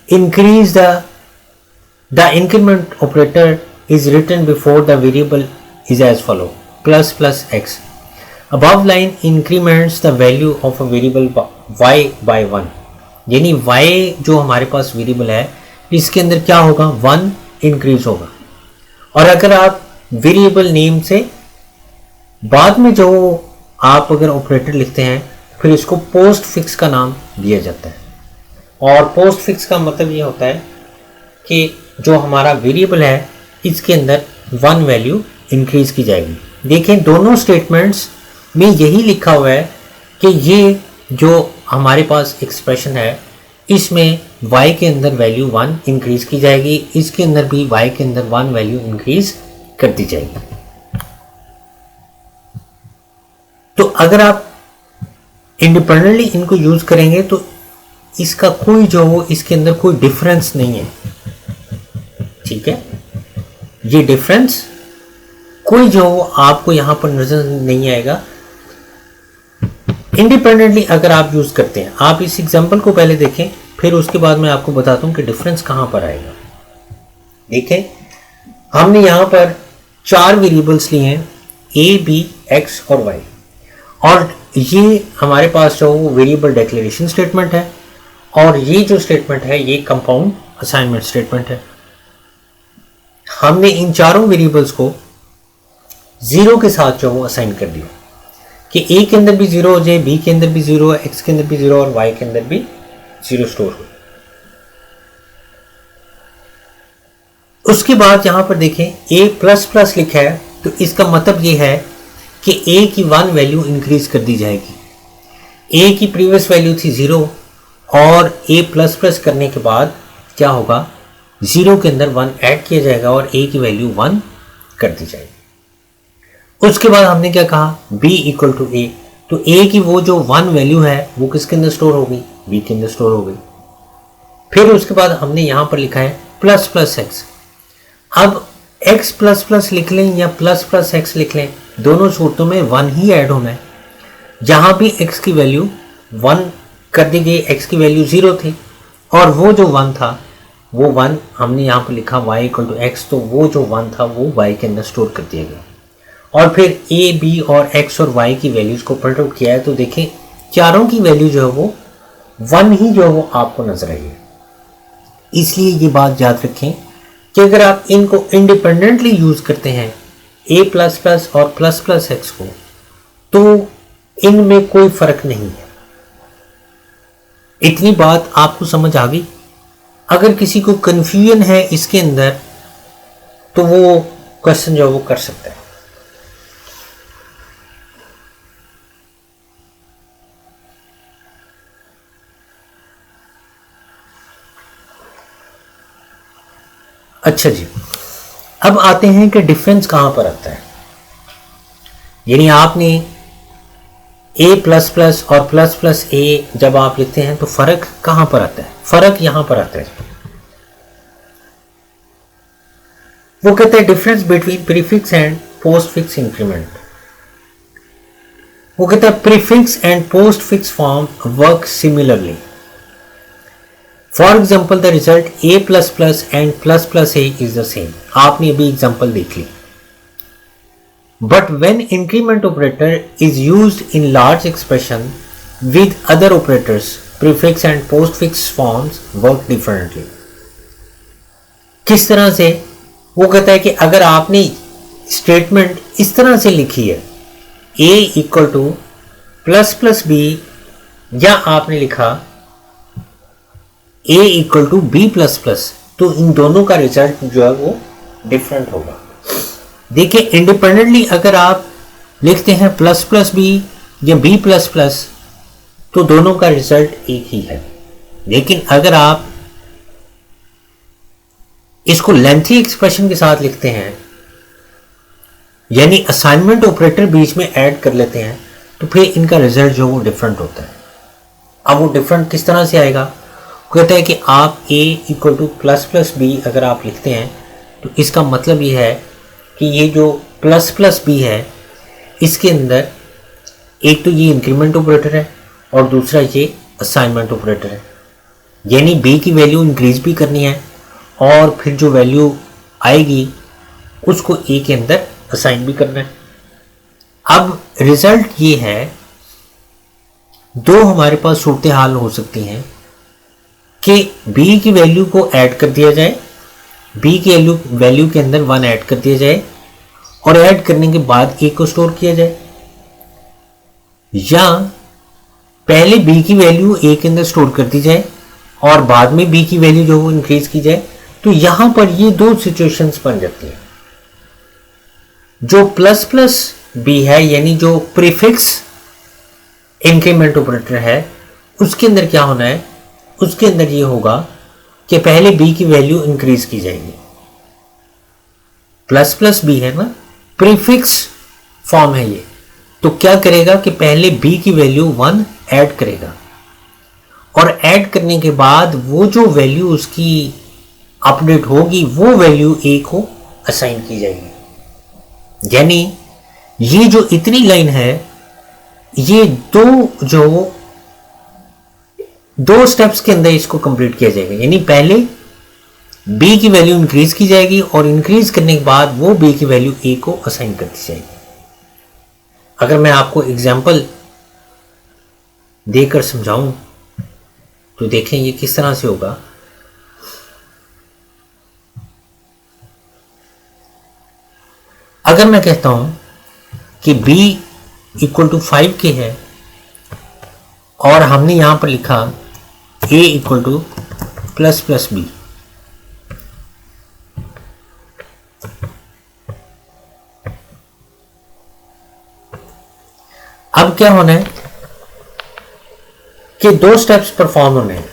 increase the increment operator is written before the variable is as follow ++x। above line increments the value of a variable y by 1, यानी y जो हमारे पास वेरिएबल है इसके अंदर क्या होगा 1 इंक्रीज होगा। और अगर आप वेरिएबल नेम से बाद में जो आप अगर ऑपरेटर लिखते हैं फिर इसको पोस्ट फिक्स का नाम दिया जाता है। और पोस्ट फिक्स का मतलब ये होता है कि जो हमारा वेरिएबल है इसके अंदर 1 वैल्यू इंक्रीज की जाएगी। देखें दोनों स्टेटमेंट्स में यही लिखा हुआ है कि ये जो हमारे पास एक्सप्रेशन है इसमें y के अंदर वैल्यू 1 इंक्रीज की जाएगी, इसके अंदर भी y के अंदर 1 वैल्यू इंक्रीज कर दी जाएगी। तो अगर आप इंडिपेंडेंटली इनको यूज करेंगे तो इसका कोई जो हो इसके अंदर कोई डिफरेंस नहीं है, ठीक है। ये डिफरेंस कोई जो हो आपको यहां पर नजर नहीं आएगा इंडिपेंडेंटली अगर आप यूज करते हैं। आप इस एग्जांपल को पहले देखें, फिर उसके बाद मैं आपको बताता हूं कि डिफरेंस कहां पर आएगा। देखें हमने यहां पर 4 वेरिएबल्स लिए हैं a, b, x और y, और ये हमारे पास जो वेरिएबल डिक्लेरेशन स्टेटमेंट है और ये जो स्टेटमेंट है ये कंपाउंड असाइनमेंट स्टेटमेंट है। हमने इन चारों वेरिएबल्स को 0 के साथ जो असाइन कर दिया कि a के अंदर भी 0 हो जाए, b के अंदर भी 0, x के अंदर भी 0 और y के अंदर भी 0 स्टोर हो। उसके बाद यहां पर देखें a++ लिखा है, तो इसका मतलब ये है कि a की 1 वैल्यू इंक्रीज कर दी जाएगी। a की प्रीवियस वैल्यू थी 0 और a++ करने के बाद क्या होगा, 0 के अंदर 1 ऐड किया जाएगा और a की वैल्यू 1 कर दी जाएगी। उसके बाद हमने क्या कहा, b इक्वल टू a, तो a की वो जो 1 वैल्यू है वो किसके अंदर स्टोर होगी, b के अंदर स्टोर हो गई। फिर उसके बाद हमने यहां पर लिखा है प्लस प्लस एक्स। अब x प्लस प्लस लिख लें या प्लस प्लस एक्स लिख लें, दोनों सूरतों में 1 ही ऐड होना है। जहां भी x की वैल्यू 1 कर दी गई, x की वैल्यू 0 थी और वो जो 1 था वो 1 हमने यहाँ पर लिखा y इक्वल टू एक्स, तो वो जो 1 था वो y के अंदर स्टोर कर दिया गया। और फिर a, b और x और y की वैल्यूज़ को प्रिंट आउट किया है, तो देखें चारों की वैल्यू जो है वो 1 ही जो है वो आपको नजर आई है। इसलिए ये बात याद रखें कि अगर आप इनको इंडिपेंडेंटली यूज़ करते हैं a प्लस प्लस और प्लस प्लस एक्स को, तो इनमें कोई फ़र्क नहीं है। इतनी बात आपको समझ आ गई। अगर किसी को कन्फ्यूजन है इसके अंदर तो वो क्वेश्चन जो वो कर सकता है। अच्छा जी, अब आते हैं कि डिफरेंस कहां पर आता है। यानी आपने a प्लस प्लस और प्लस प्लस a जब आप लिखते हैं तो फर्क कहां पर आता है, फर्क यहां पर आता है। वो कहते हैं difference between prefix and post fix increment. वो कहता है prefix and post fix form work similarly. For example the result a plus plus and plus plus a is the same. आपने अभी एग्जाम्पल देख ली। But when increment operator is used in large expression with other operators, prefix and postfix forms work differently. किस तरह से? वो कहता है कि अगर आपने स्टेटमेंट इस तरह से लिखी है a equal to plus plus B, या आपने लिखा a equal to B plus plus, तो इन दोनों का रिजल्ट जो है वो डिफरेंट होगा। देखिए इंडिपेंडेंटली अगर आप लिखते हैं प्लस प्लस बी या बी प्लस प्लस तो दोनों का रिजल्ट एक ही है। लेकिन अगर आप इसको लेंथी एक्सप्रेशन के साथ लिखते हैं, यानी असाइनमेंट ऑपरेटर बीच में ऐड कर लेते हैं, तो फिर इनका रिजल्ट जो वो डिफरेंट होता है। अब वो डिफरेंट किस तरह से आएगा? कहता है कि आप a equal to plus plus B अगर आप लिखते हैं तो इसका मतलब ये है कि ये जो प्लस प्लस बी है इसके अंदर एक तो ये इंक्रीमेंट ऑपरेटर है और दूसरा ये असाइनमेंट ऑपरेटर है। यानी बी की वैल्यू इंक्रीज भी करनी है और फिर जो वैल्यू आएगी उसको ए के अंदर असाइन भी करना है। अब रिजल्ट ये है, दो हमारे पास सूरत हाल हो सकती हैं कि बी की वैल्यू को ऐड कर दिया जाए, बी की वैल्यू के अंदर 1 ऐड कर दिया जाए और ऐड करने के बाद ए को स्टोर किया जाए, या पहले बी की वैल्यू ए के अंदर स्टोर कर दी जाए और बाद में बी की वैल्यू जो वो इंक्रीज की जाए। तो यहां पर ये दो सिचुएशंस बन जाती हैं। जो प्लस प्लस बी है यानी जो प्रीफिक्स इंक्रीमेंट ऑपरेटर है उसके अंदर क्या होना है, उसके अंदर ये होगा कि पहले बी की वैल्यू इंक्रीज की जाएगी। प्लस प्लस बी है ना, प्रीफिक्स फॉर्म है ये, तो क्या करेगा कि पहले बी की वैल्यू 1 ऐड करेगा और ऐड करने के बाद वो जो वैल्यू उसकी अपडेट होगी वो वैल्यू ए को असाइन की जाएगी। यानी ये जो इतनी लाइन है ये दो स्टेप्स के अंदर इसको कंप्लीट किया जाएगा। यानी पहले बी की वैल्यू इंक्रीज की जाएगी और इंक्रीज करने के बाद वो बी की वैल्यू ए को असाइन कर दी जाएगी। अगर मैं आपको एग्जांपल देकर समझाऊं तो देखें ये किस तरह से होगा। अगर मैं कहता हूं कि b इक्वल टू 5k है और हमने यहां पर लिखा a equal to plus plus B, अब क्या होना है कि दो स्टेप्स परफॉर्म होने हैं।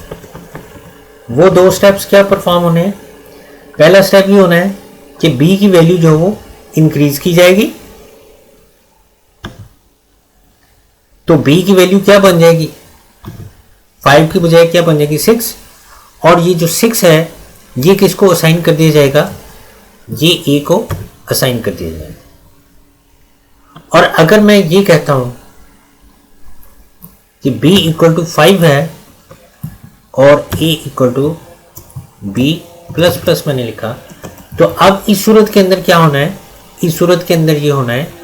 वो दो स्टेप्स क्या परफॉर्म होने हैं। पहला स्टेप ये होना है कि बी की वैल्यू जो है वो इंक्रीज की जाएगी, तो बी की वैल्यू क्या बन जाएगी, 5 की बजाय क्या बन जाएगी, 6। और ये जो 6 है ये किसको असाइन कर दिया जाएगा, ये ए को असाइन कर दिया जाएगा। और अगर मैं ये कहता हूं कि b इक्वल टू 5 है और a equal to b plus plus मैंने लिखा, तो अब इस सूरत के अंदर क्या होना है, इस सूरत के अंदर ये होना है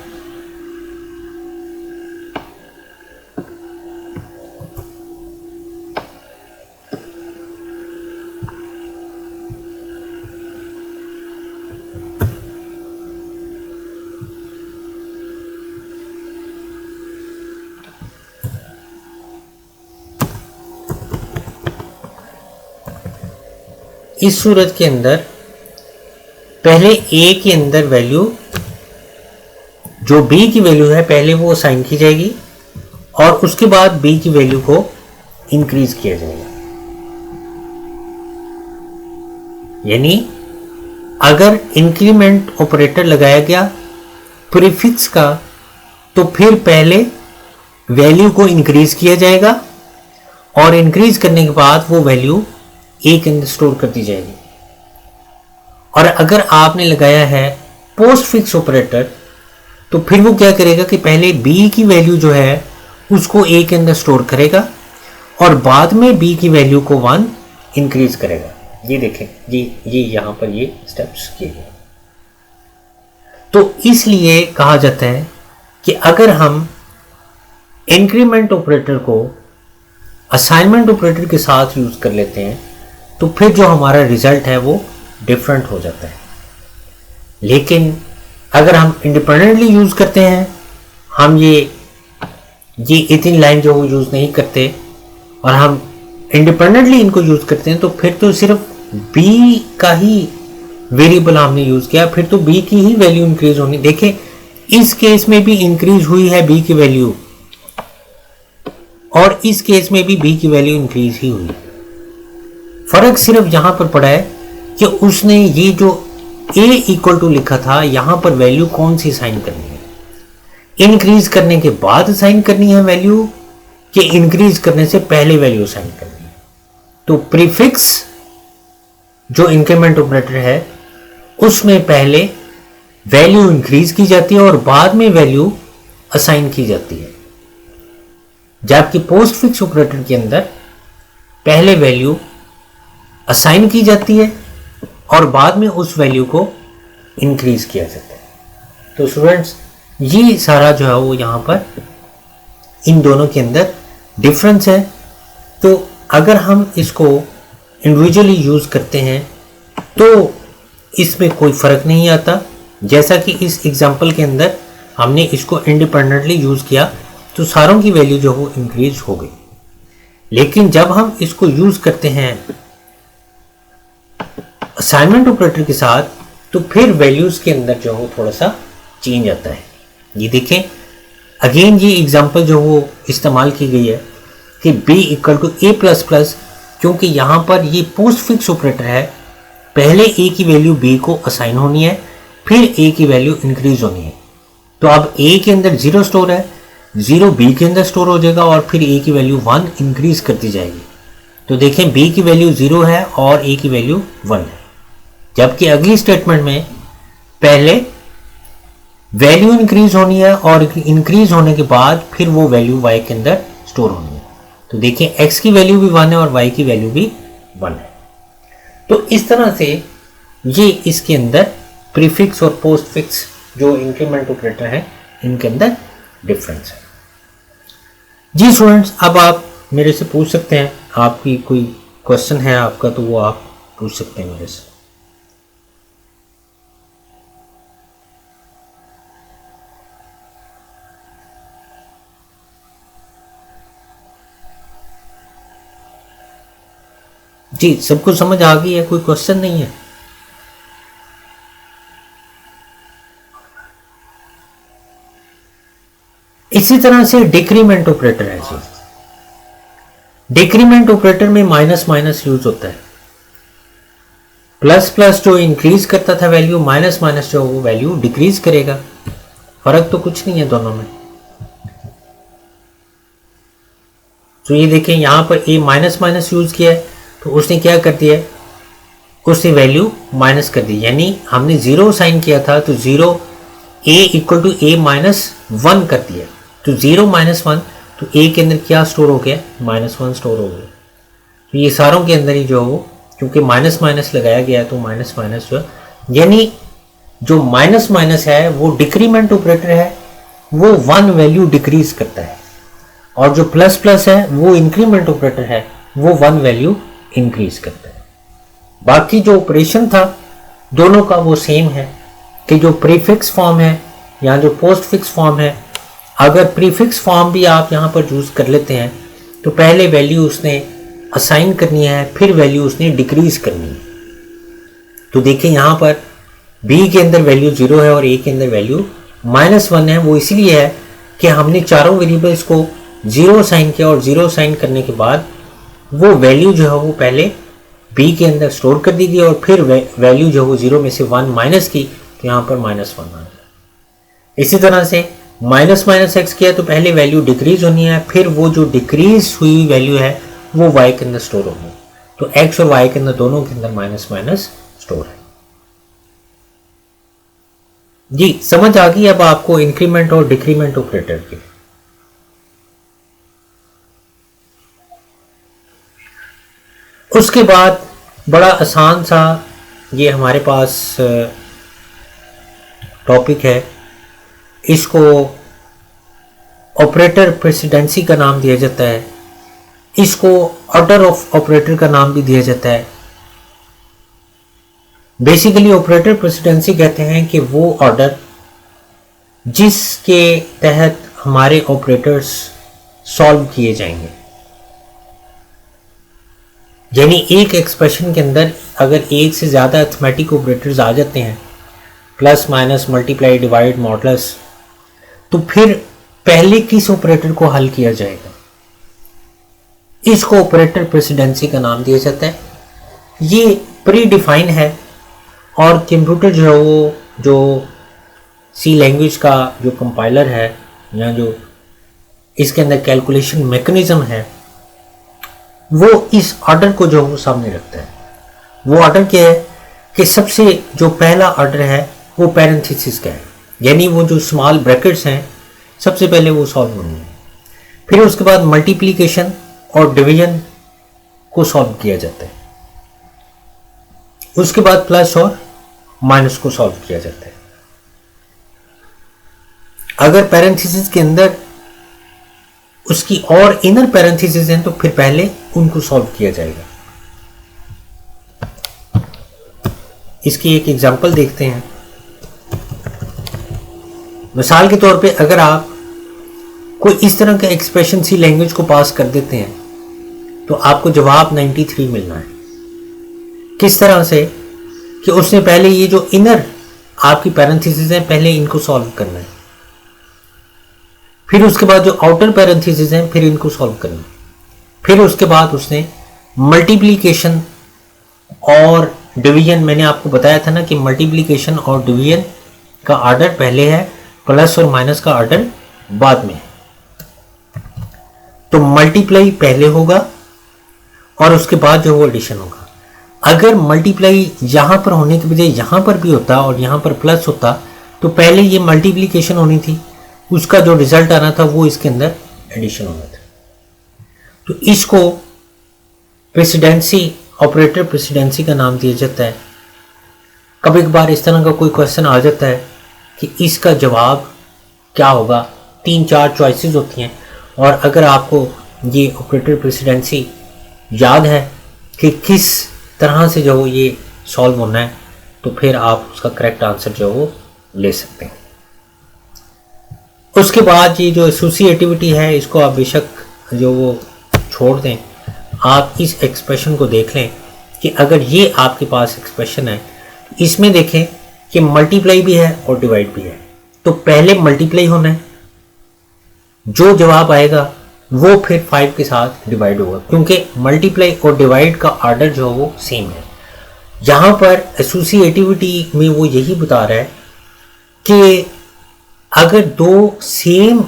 इस सूरत के अंदर पहले a के अंदर वैल्यू जो b की वैल्यू है पहले वो असाइन की जाएगी और उसके बाद b की वैल्यू को इंक्रीज किया जाएगा। यानी अगर इंक्रीमेंट ऑपरेटर लगाया गया प्रीफिक्स का तो फिर पहले वैल्यू को इंक्रीज किया जाएगा और इंक्रीज करने के बाद वो वैल्यू ए के अंदर स्टोर कर दी जाएगी। और अगर आपने लगाया है पोस्ट फिक्स ऑपरेटर तो फिर वो क्या करेगा कि पहले बी की वैल्यू जो है उसको ए के अंदर स्टोर करेगा और बाद में बी की वैल्यू को 1 इंक्रीज करेगा। ये देखें, ये यहां पर ये स्टेप्स किए गए। तो इसलिए कहा जाता है कि अगर हम इंक्रीमेंट ऑपरेटर को असाइनमेंट ऑपरेटर के साथ यूज कर लेते हैं तो फिर जो हमारा रिजल्ट है वो डिफरेंट हो जाता है। लेकिन अगर हम इंडिपेंडेंटली यूज करते हैं, हम ये इतनी लाइन जो वो यूज नहीं करते और हम इंडिपेंडेंटली इनको यूज करते हैं, तो फिर तो सिर्फ बी का ही वेरिएबल हमने यूज किया, फिर तो बी की ही वैल्यू इंक्रीज होनी। देखें इस केस में भी इंक्रीज हुई है बी की वैल्यू और इस केस में भी बी की वैल्यू इंक्रीज ही हुई। फर्क सिर्फ यहां पर पड़ा है कि उसने ये जो a इक्वल टू लिखा था यहां पर वैल्यू कौन सी साइन करनी है, इंक्रीज करने के बाद साइन करनी है वैल्यू कि इंक्रीज करने से पहले वैल्यू साइन करनी है। तो प्रीफिक्स जो इंक्रीमेंट ऑपरेटर है उसमें पहले वैल्यू इंक्रीज की जाती है और बाद में वैल्यू असाइन की जाती है, जबकि पोस्ट फिक्स ऑपरेटर के अंदर पहले वैल्यू असाइन की जाती है और बाद में उस वैल्यू को इंक्रीज किया जाता है। तो स्टूडेंट्स ये सारा जो है वो यहाँ पर इन दोनों के अंदर डिफरेंस है। तो अगर हम इसको इंडिविजुअली यूज करते हैं तो इसमें कोई फर्क नहीं आता। जैसा कि इस एग्जांपल के अंदर हमने इसको इंडिपेंडेंटली यूज किया तो सारों की वैल्यू जो वो इंक्रीज हो गई। लेकिन जब हम इसको यूज करते हैं असाइनमेंट ऑपरेटर के साथ तो फिर वैल्यूज के अंदर जो वो थोड़ा सा चेंज आता है। ये देखें अगेन ये एग्जांपल जो वो इस्तेमाल की गई है कि b equal to a plus plus, क्योंकि यहाँ पर ये पोस्ट फिक्स ऑपरेटर है, पहले a की वैल्यू b को असाइन होनी है फिर a की वैल्यू इंक्रीज होनी है। तो अब a के अंदर 0 स्टोर है, 0 b के अंदर स्टोर हो जाएगा और फिर a की वैल्यू 1 इंक्रीज कर दी जाएगी। तो देखें b की वैल्यू 0 है और a की वैल्यू 1 है, जबकि अगली स्टेटमेंट में पहले वैल्यू इंक्रीज होनी है और इंक्रीज होने के बाद फिर वो वैल्यू y के अंदर स्टोर होनी है। तो देखिए x की वैल्यू भी 1 है और y की वैल्यू भी 1 है। तो इस तरह से ये इसके अंदर प्रीफिक्स और पोस्ट फिक्स जो इंक्रीमेंट ऑपरेटर है इनके अंदर डिफरेंस है। जी स्टूडेंट्स, अब आप मेरे से पूछ सकते हैं, आपकी कोई क्वेश्चन है आपका तो वो आप पूछ सकते हैं मेरे से। जी सबको समझ आ गई है, कोई क्वेश्चन नहीं है? इसी तरह से डिक्रीमेंट ऑपरेटर है जी। डिक्रीमेंट ऑपरेटर में माइनस माइनस यूज होता है। प्लस प्लस जो इंक्रीज करता था वैल्यू, माइनस माइनस जो वो वैल्यू डिक्रीज करेगा। फर्क तो कुछ नहीं है दोनों में। तो ये देखें यहाँ पर ए माइनस माइनस यूज किया है, तो उसने क्या कर दिया है, उसने वैल्यू माइनस कर दी, यानी हमने जीरो साइन किया था तो zero A equal to A minus one कर दिया। तो जीरो माइनस वन, तो ए के अंदर क्या स्टोर हो गया, माइनस वन स्टोर हो गया। तो ये सारों के अंदर ही जो हो, क्योंकि माइनस माइनस लगाया गया है तो माइनस माइनस जो है, यानी जो माइनस माइनस है वो डिक्रीमेंट ऑपरेटर है, वो वन वैल्यू डिक्रीज करता है, और जो प्लस प्लस है वो इंक्रीमेंट ऑपरेटर है, वो वन वैल्यू इंक्रीज करता है। बाकी जो ऑपरेशन था दोनों का वो सेम है कि जो प्रीफिक्स फॉर्म है या जो पोस्ट फिक्स फॉर्म है, अगर प्रीफिक्स फॉर्म भी आप यहाँ पर यूज कर लेते हैं तो पहले वैल्यू उसने असाइन करनी है, फिर वैल्यू उसने डिक्रीज करनी है। तो देखिए यहाँ पर बी के अंदर वैल्यू जीरो है और ए के अंदर वैल्यू माइनस वन है। वो इसीलिए है कि हमने चारों वेरिएबल्स को जीरो साइन किया, और जीरो साइन करने के बाद वो वैल्यू जो है वो पहले बी के अंदर स्टोर कर दी गई, और फिर वैल्यू जो है वो जीरो में से वन माइनस की, तो यहाँ पर माइनस वन आ गया। इसी तरह से माइनस माइनस एक्स किया तो पहले वैल्यू डिक्रीज होनी है, फिर वो जो डिक्रीज हुई वैल्यू है वो वाई के अंदर स्टोर होगी। तो एक्स और वाई के अंदर दोनों के अंदर माइनस माइनस स्टोर है। जी समझ आ गई अब आपको इंक्रीमेंट और डिक्रीमेंट ऑपरेटर की। उसके बाद बड़ा आसान सा ये हमारे पास टॉपिक है, इसको ऑपरेटर प्रेसिडेंसी का नाम दिया जाता है, इसको ऑर्डर ऑफ ऑपरेटर का नाम भी दिया जाता है। बेसिकली ऑपरेटर प्रेसिडेंसी कहते हैं कि वो ऑर्डर जिसके तहत हमारे ऑपरेटर्स सॉल्व किए जाएंगे, यानी एक एक्सप्रेशन के अंदर अगर एक से ज़्यादा अरिथमेटिक ऑपरेटर्स आ जाते हैं, plus minus multiply divide modulus, तो फिर पहले किस ऑपरेटर को हल किया जाएगा, इसको ऑपरेटर प्रेसिडेंसी का नाम दिया जाता है। ये प्री डिफाइन है, और कंप्यूटर जो है वो जो सी लैंग्वेज का जो कंपाइलर है या जो इसके अंदर कैलकुलेशन मैकेनिज्म है, वो इस ऑर्डर को जो वो सामने रखता है। वो ऑर्डर क्या है कि सबसे जो पहला ऑर्डर है वो पैरेंथेसिस का है, यानी वो जो स्मॉल ब्रैकेट्स हैं सबसे पहले वो सॉल्व होंगे, फिर उसके बाद मल्टीप्लिकेशन और डिवीजन को सॉल्व किया जाता है, उसके बाद प्लस और माइनस को सॉल्व किया जाता है। अगर पैरेंथेसिस के अंदर उसकी और इनर पैरेंथेसिस हैं तो फिर पहले उनको सॉल्व किया जाएगा। इसकी एक एग्जांपल देखते हैं। मिसाल के तौर पे अगर आप कोई इस तरह का एक्सप्रेशन सी लैंग्वेज को पास कर देते हैं तो आपको जवाब 93 मिलना है। किस तरह से कि उसने पहले ये जो इनर आपकी पैरेंथेसिस हैं पहले इनको सॉल्व करना है, फिर उसके बाद जो आउटर पैरेंथेसिस हैं फिर इनको सॉल्व करना है, फिर उसके बाद उसने मल्टीप्लिकेशन और डिवीजन, मैंने आपको बताया था ना कि मल्टीप्लिकेशन और डिवीजन का ऑर्डर पहले है, प्लस और माइनस का ऑर्डर बाद में है। तो मल्टीप्लाई पहले होगा और उसके बाद जो वो एडिशन होगा। अगर मल्टीप्लाई यहां पर होने के बजाय यहां पर भी होता और यहां पर प्लस होता तो पहले ये मल्टीप्लिकेशन होनी थी, उसका जो रिजल्ट आना था वो इसके अंदर एडिशन होना था। तो इसको प्रेसिडेंसी, ऑपरेटर प्रेसिडेंसी का नाम दिया जाता है। कभी कभार इस तरह का कोई क्वेश्चन आ जाता है कि इसका जवाब क्या होगा, 3-4 चॉइसेस होती हैं, और अगर आपको ये ऑपरेटर प्रेसिडेंसी याद है कि किस तरह से जो ये सॉल्व होना है तो फिर आप उसका करेक्ट आंसर जो वो ले सकते हैं। उसके बाद ये जो एसोसिएटिविटी है इसको आप बेशक जो वो छोड़ दें, आप इस एक्सप्रेशन को देख लें कि अगर ये आपके पास एक्सप्रेशन है इसमें देखें कि मल्टीप्लाई भी है और डिवाइड भी है, तो पहले मल्टीप्लाई होना है, जो जवाब आएगा वो फिर 5 के साथ डिवाइड होगा, क्योंकि मल्टीप्लाई और डिवाइड का ऑर्डर जो है वो सेम है। यहाँ पर एसोसिएटिविटी में वो यही बता रहा है कि अगर दो सेम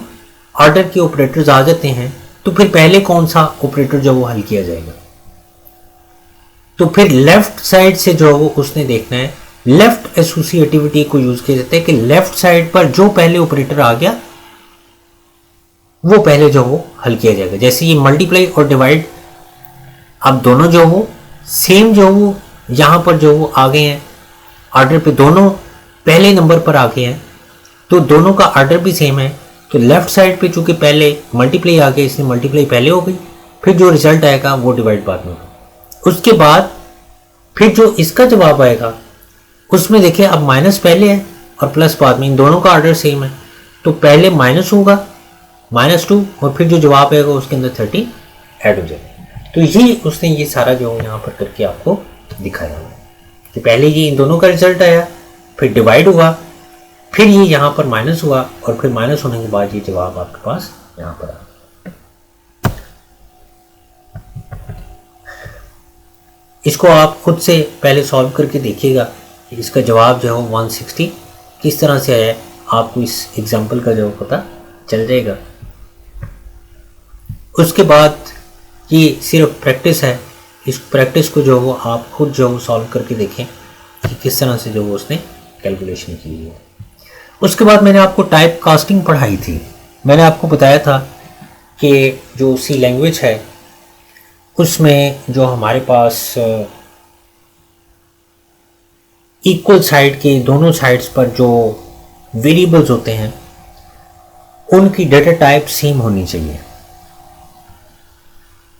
ऑर्डर के ऑपरेटर्स आ जाते हैं तो फिर पहले कौन सा ऑपरेटर जो वो हल किया जाएगा। तो फिर लेफ्ट साइड से जो वो उसने देखना है, लेफ्ट एसोसिएटिविटी को यूज किया जाता है कि लेफ्ट साइड पर जो पहले ऑपरेटर आ गया वो पहले जो वो हल किया जाएगा। जैसे ये मल्टीप्लाई और डिवाइड, अब दोनों जो वो सेम जो वो यहाँ पर जो वो आ गए हैं ऑर्डर पे, दोनों पहले नंबर पर आ गए हैं, तो दोनों का ऑर्डर भी सेम है। तो लेफ्ट साइड पे चूंकि पहले मल्टीप्लाई आ गया, इसलिए मल्टीप्लाई पहले हो गई, फिर जो रिजल्ट आएगा वो डिवाइड बाद में होगा। उसके बाद फिर जो इसका जवाब आएगा उसमें देखिए अब माइनस पहले है और प्लस बाद में, इन दोनों का ऑर्डर सेम है, तो पहले माइनस होगा -2 और फिर जो जवाब आएगा उसके अंदर 30 ऐड हो जाएगा। तो ये उसने ये सारा जो यहाँ पर करके आपको दिखाया है कि पहले ये इन दोनों का रिजल्ट आया, फिर डिवाइड हुआ, फिर ये यहाँ पर माइनस हुआ और फिर माइनस होने के बाद ये जवाब आपके पास यहाँ पर आ। इसको आप खुद से पहले सॉल्व करके देखिएगा कि इसका जवाब जो है 160 किस तरह से आया, आपको इस एग्जाम्पल का जो पता चल जाएगा। उसके बाद ये सिर्फ प्रैक्टिस है, इस प्रैक्टिस को जो वो आप खुद जो वो सॉल्व करके देखें कि किस तरह से जो वो उसने कैलकुलेशन की है। उसके बाद मैंने आपको टाइप कास्टिंग पढ़ाई थी। मैंने आपको बताया था कि जो सी लैंग्वेज है उसमें जो हमारे पास इक्वल साइड के दोनों साइड्स पर जो वेरिएबल्स होते हैं उनकी डेटा टाइप सेम होनी चाहिए।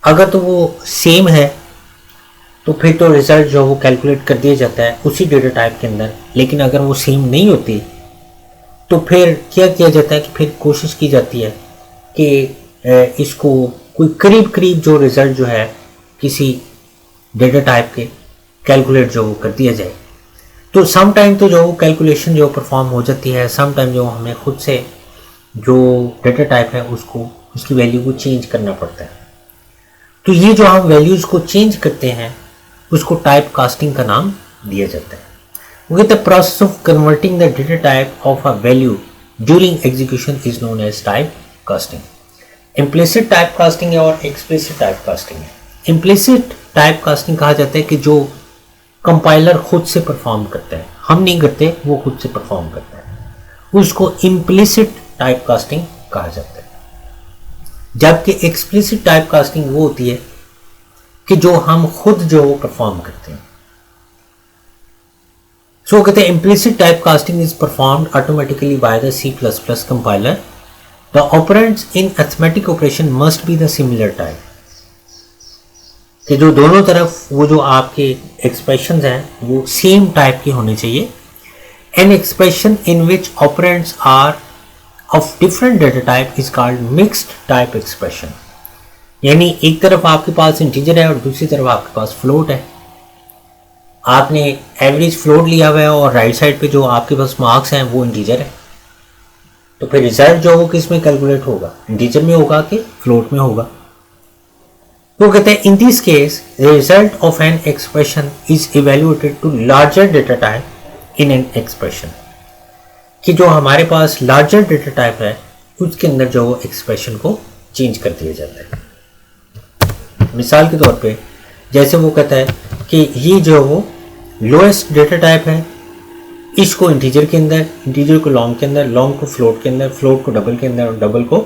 अगर तो वो सेम है तो फिर तो रिजल्ट जो वो कैलकुलेट कर दिया जाता है उसी डेटा टाइप के अंदर, लेकिन अगर वो सेम नहीं होती तो फिर क्या किया जाता है कि फिर कोशिश की जाती है कि इसको कोई करीब करीब जो रिज़ल्ट जो है किसी डेटा टाइप के कैलकुलेट जो कर दिया जाए। तो सम टाइम तो जो कैलकुलेशन जो परफॉर्म हो जाती है, सम टाइम जो हमें खुद से जो डेटा टाइप है उसको उसकी वैल्यू को चेंज करना पड़ता है। तो ये जो हम वैल्यूज़ को चेंज करते हैं उसको टाइप कास्टिंग का नाम दिया जाता है। With the process of converting the data type of a value during execution is known as type casting. Implicit type casting है और explicit type casting है। Implicit type casting कहा जाता है कि जो कंपाइलर खुद से परफॉर्म करता है, हम नहीं करते, वो खुद से परफॉर्म करता है, उसको implicit type casting कहा जाता है। जबकि explicit type casting वो होती है कि जो हम खुद जो परफॉर्म करते हैं। So कहते हैं implicit typecasting is performed automatically by the C++ compiler. The operands in arithmetic operation must be the similar type. कि जो दोनों तरफ वो जो आपके expressions हैं वो same type के होने चाहिए। An expression in which operands are of different data type is called mixed type expression. यानी एक तरफ आपके पास integer है और दूसरी तरफ आपके पास float है। आपने एवरेज फ्लोट लिया हुआ है और राइट साइड पे जो आपके पास मार्क्स हैं वो इंटीजर है, तो फिर रिजल्ट जो वो किस में कैलकुलेट होगा, इंटीजर में होगा कि फ्लोट में होगा। वो कहते हैं in this case the result of an expression is evaluated to larger data type in an expression, कि जो हमारे पास लार्जर डेटा टाइप है उसके अंदर जो वो एक्सप्रेशन को चेंज कर दिया जाता है। मिसाल के तौर पे जैसे वो कहता है कि ये जो वो लोएस्ट डेटा टाइप है, इसको इंटीजर के अंदर, इंटीजर को लॉन्ग के अंदर, लॉन्ग को फ्लोट के अंदर, फ्लोट को डबल के अंदर और डबल को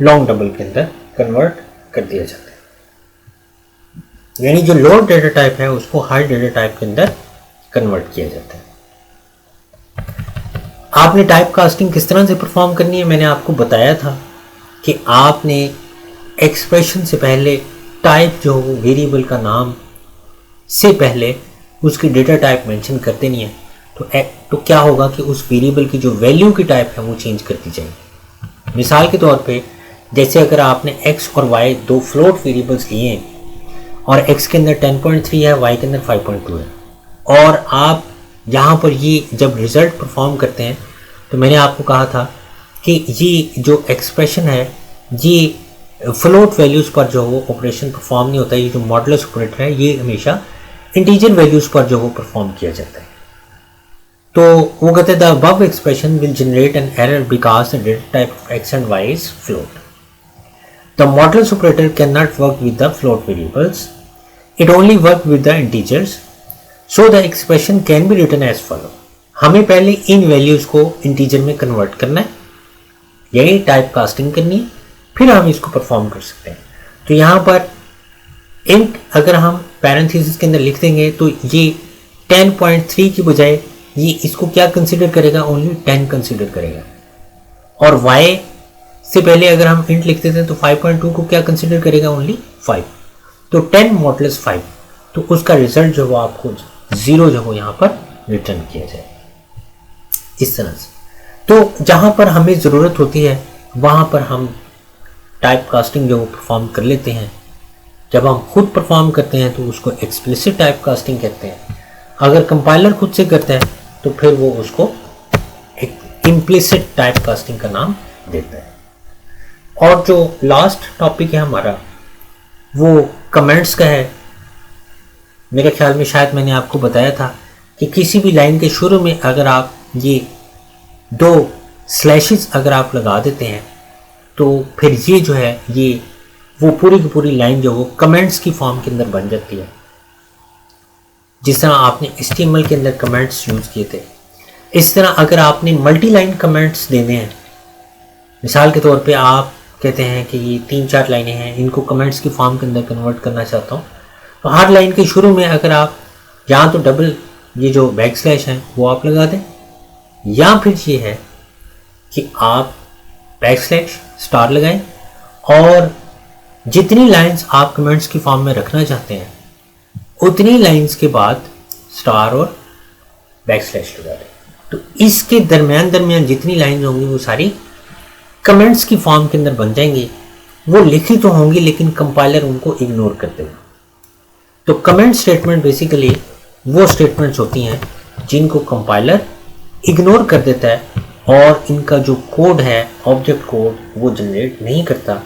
लॉन्ग डबल के अंदर कन्वर्ट कर दिया जाता है। यानी जो लोअर डेटा टाइप है उसको हाई डेटा टाइप के अंदर कन्वर्ट किया जाता है। आपने टाइप कास्टिंग किस तरह से परफॉर्म करनी है मैंने आपको बताया था कि आपने एक्सप्रेशन से पहले टाइप जो वेरिएबल का नाम से पहले उसकी डेटा टाइप मेंशन कर देनी है, तो क्या होगा कि उस वेरिएबल की जो वैल्यू की टाइप है वो चेंज कर दी जाएगी। मिसाल के तौर पे जैसे अगर आपने x और y दो फ्लोट वेरिएबल्स लिए हैं और x के अंदर 10.3 है, y के अंदर 5.2 है, और आप यहाँ पर ये जब रिज़ल्ट परफॉर्म करते हैं तो मैंने आपको कहा था कि ये जो एक्सप्रेशन है ये फ्लोट वैल्यूज़ पर जो वो ऑपरेशन परफॉर्म नहीं होता, ये जो मॉडुलस ऑपरेटर है ये हमेशा इंटीजर वैल्यूज पर जो वो परफॉर्म किया जाता है। तो वो कहते हैं the above expression will generate an error because the data type of X and Y is float. The modulus operator can not work with the float variables, it only work with the integers, so the expression can be written as follow. हमें पहले इन वैल्यूज को इंटीजर में कन्वर्ट करना है, यही टाइप कास्टिंग करनी है, फिर हम इसको परफॉर्म कर सकते हैं। तो यहाँ पर इंट अगर हम पैरेंथेसिस के अंदर लिख देंगे तो ये 10.3 की बजाय ये इसको क्या कंसिडर करेगा, ओनली 10 कंसिडर करेगा। और y से पहले अगर हम इंट लिख देते हैं तो 5.2 को क्या कंसिडर करेगा, ओनली 5। तो 10 मॉडुलस 5, तो उसका रिजल्ट जो वो आपको 0 जो वो यहाँ पर रिटर्न किया जाए इस तरह से। तो जहाँ पर हमें ज़रूरत होती है वहाँ पर हम टाइप कास्टिंग जो परफॉर्म कर लेते हैं। जब हम खुद परफॉर्म करते हैं तो उसको एक्सप्लिसिट टाइप कास्टिंग कहते हैं। अगर कंपाइलर खुद से करता है तो फिर वो उसको एक इम्प्लिसिट टाइप कास्टिंग का नाम देता है। और जो लास्ट टॉपिक है हमारा वो कमेंट्स का है। मेरे ख्याल में शायद मैंने आपको बताया था कि किसी भी लाइन के शुरू में अगर आप ये 2 स्लैशेस अगर आप लगा देते हैं तो फिर ये जो है ये वो पूरी की पूरी लाइन जो वो कमेंट्स की फॉर्म के अंदर बन जाती है। जिस तरह आपने HTML के अंदर कमेंट्स यूज़ किए थे, इस तरह अगर आपने मल्टी लाइन कमेंट्स देने हैं, मिसाल के तौर पे आप कहते हैं कि ये 3-4 लाइनें हैं, इनको कमेंट्स की फॉर्म के अंदर कन्वर्ट करना चाहता हूँ, तो हर लाइन के शुरू में अगर आप या तो डबल ये जो बैक स्लैश है वो आप लगा दें, या फिर ये है कि आप बैक स्लैश स्टार लगाएं और जितनी लाइंस आप कमेंट्स की फॉर्म में रखना चाहते हैं उतनी लाइंस के बाद स्टार और बैक स्लैश लगा दें। तो इसके दरमियान जितनी लाइंस होंगी वो सारी कमेंट्स की फॉर्म के अंदर बन जाएंगी। वो लिखी तो होंगी लेकिन कंपाइलर उनको इग्नोर कर देगा। तो कमेंट स्टेटमेंट बेसिकली वो स्टेटमेंट्स होती हैं जिनको कंपाइलर इग्नोर कर देता है और इनका जो कोड है ऑब्जेक्ट कोड वो जनरेट नहीं करता।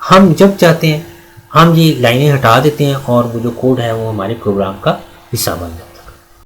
हम जब चाहते हैं हम ये लाइनें हटा देते हैं और वो जो कोड है वो हमारे प्रोग्राम का हिस्सा बन जाता है।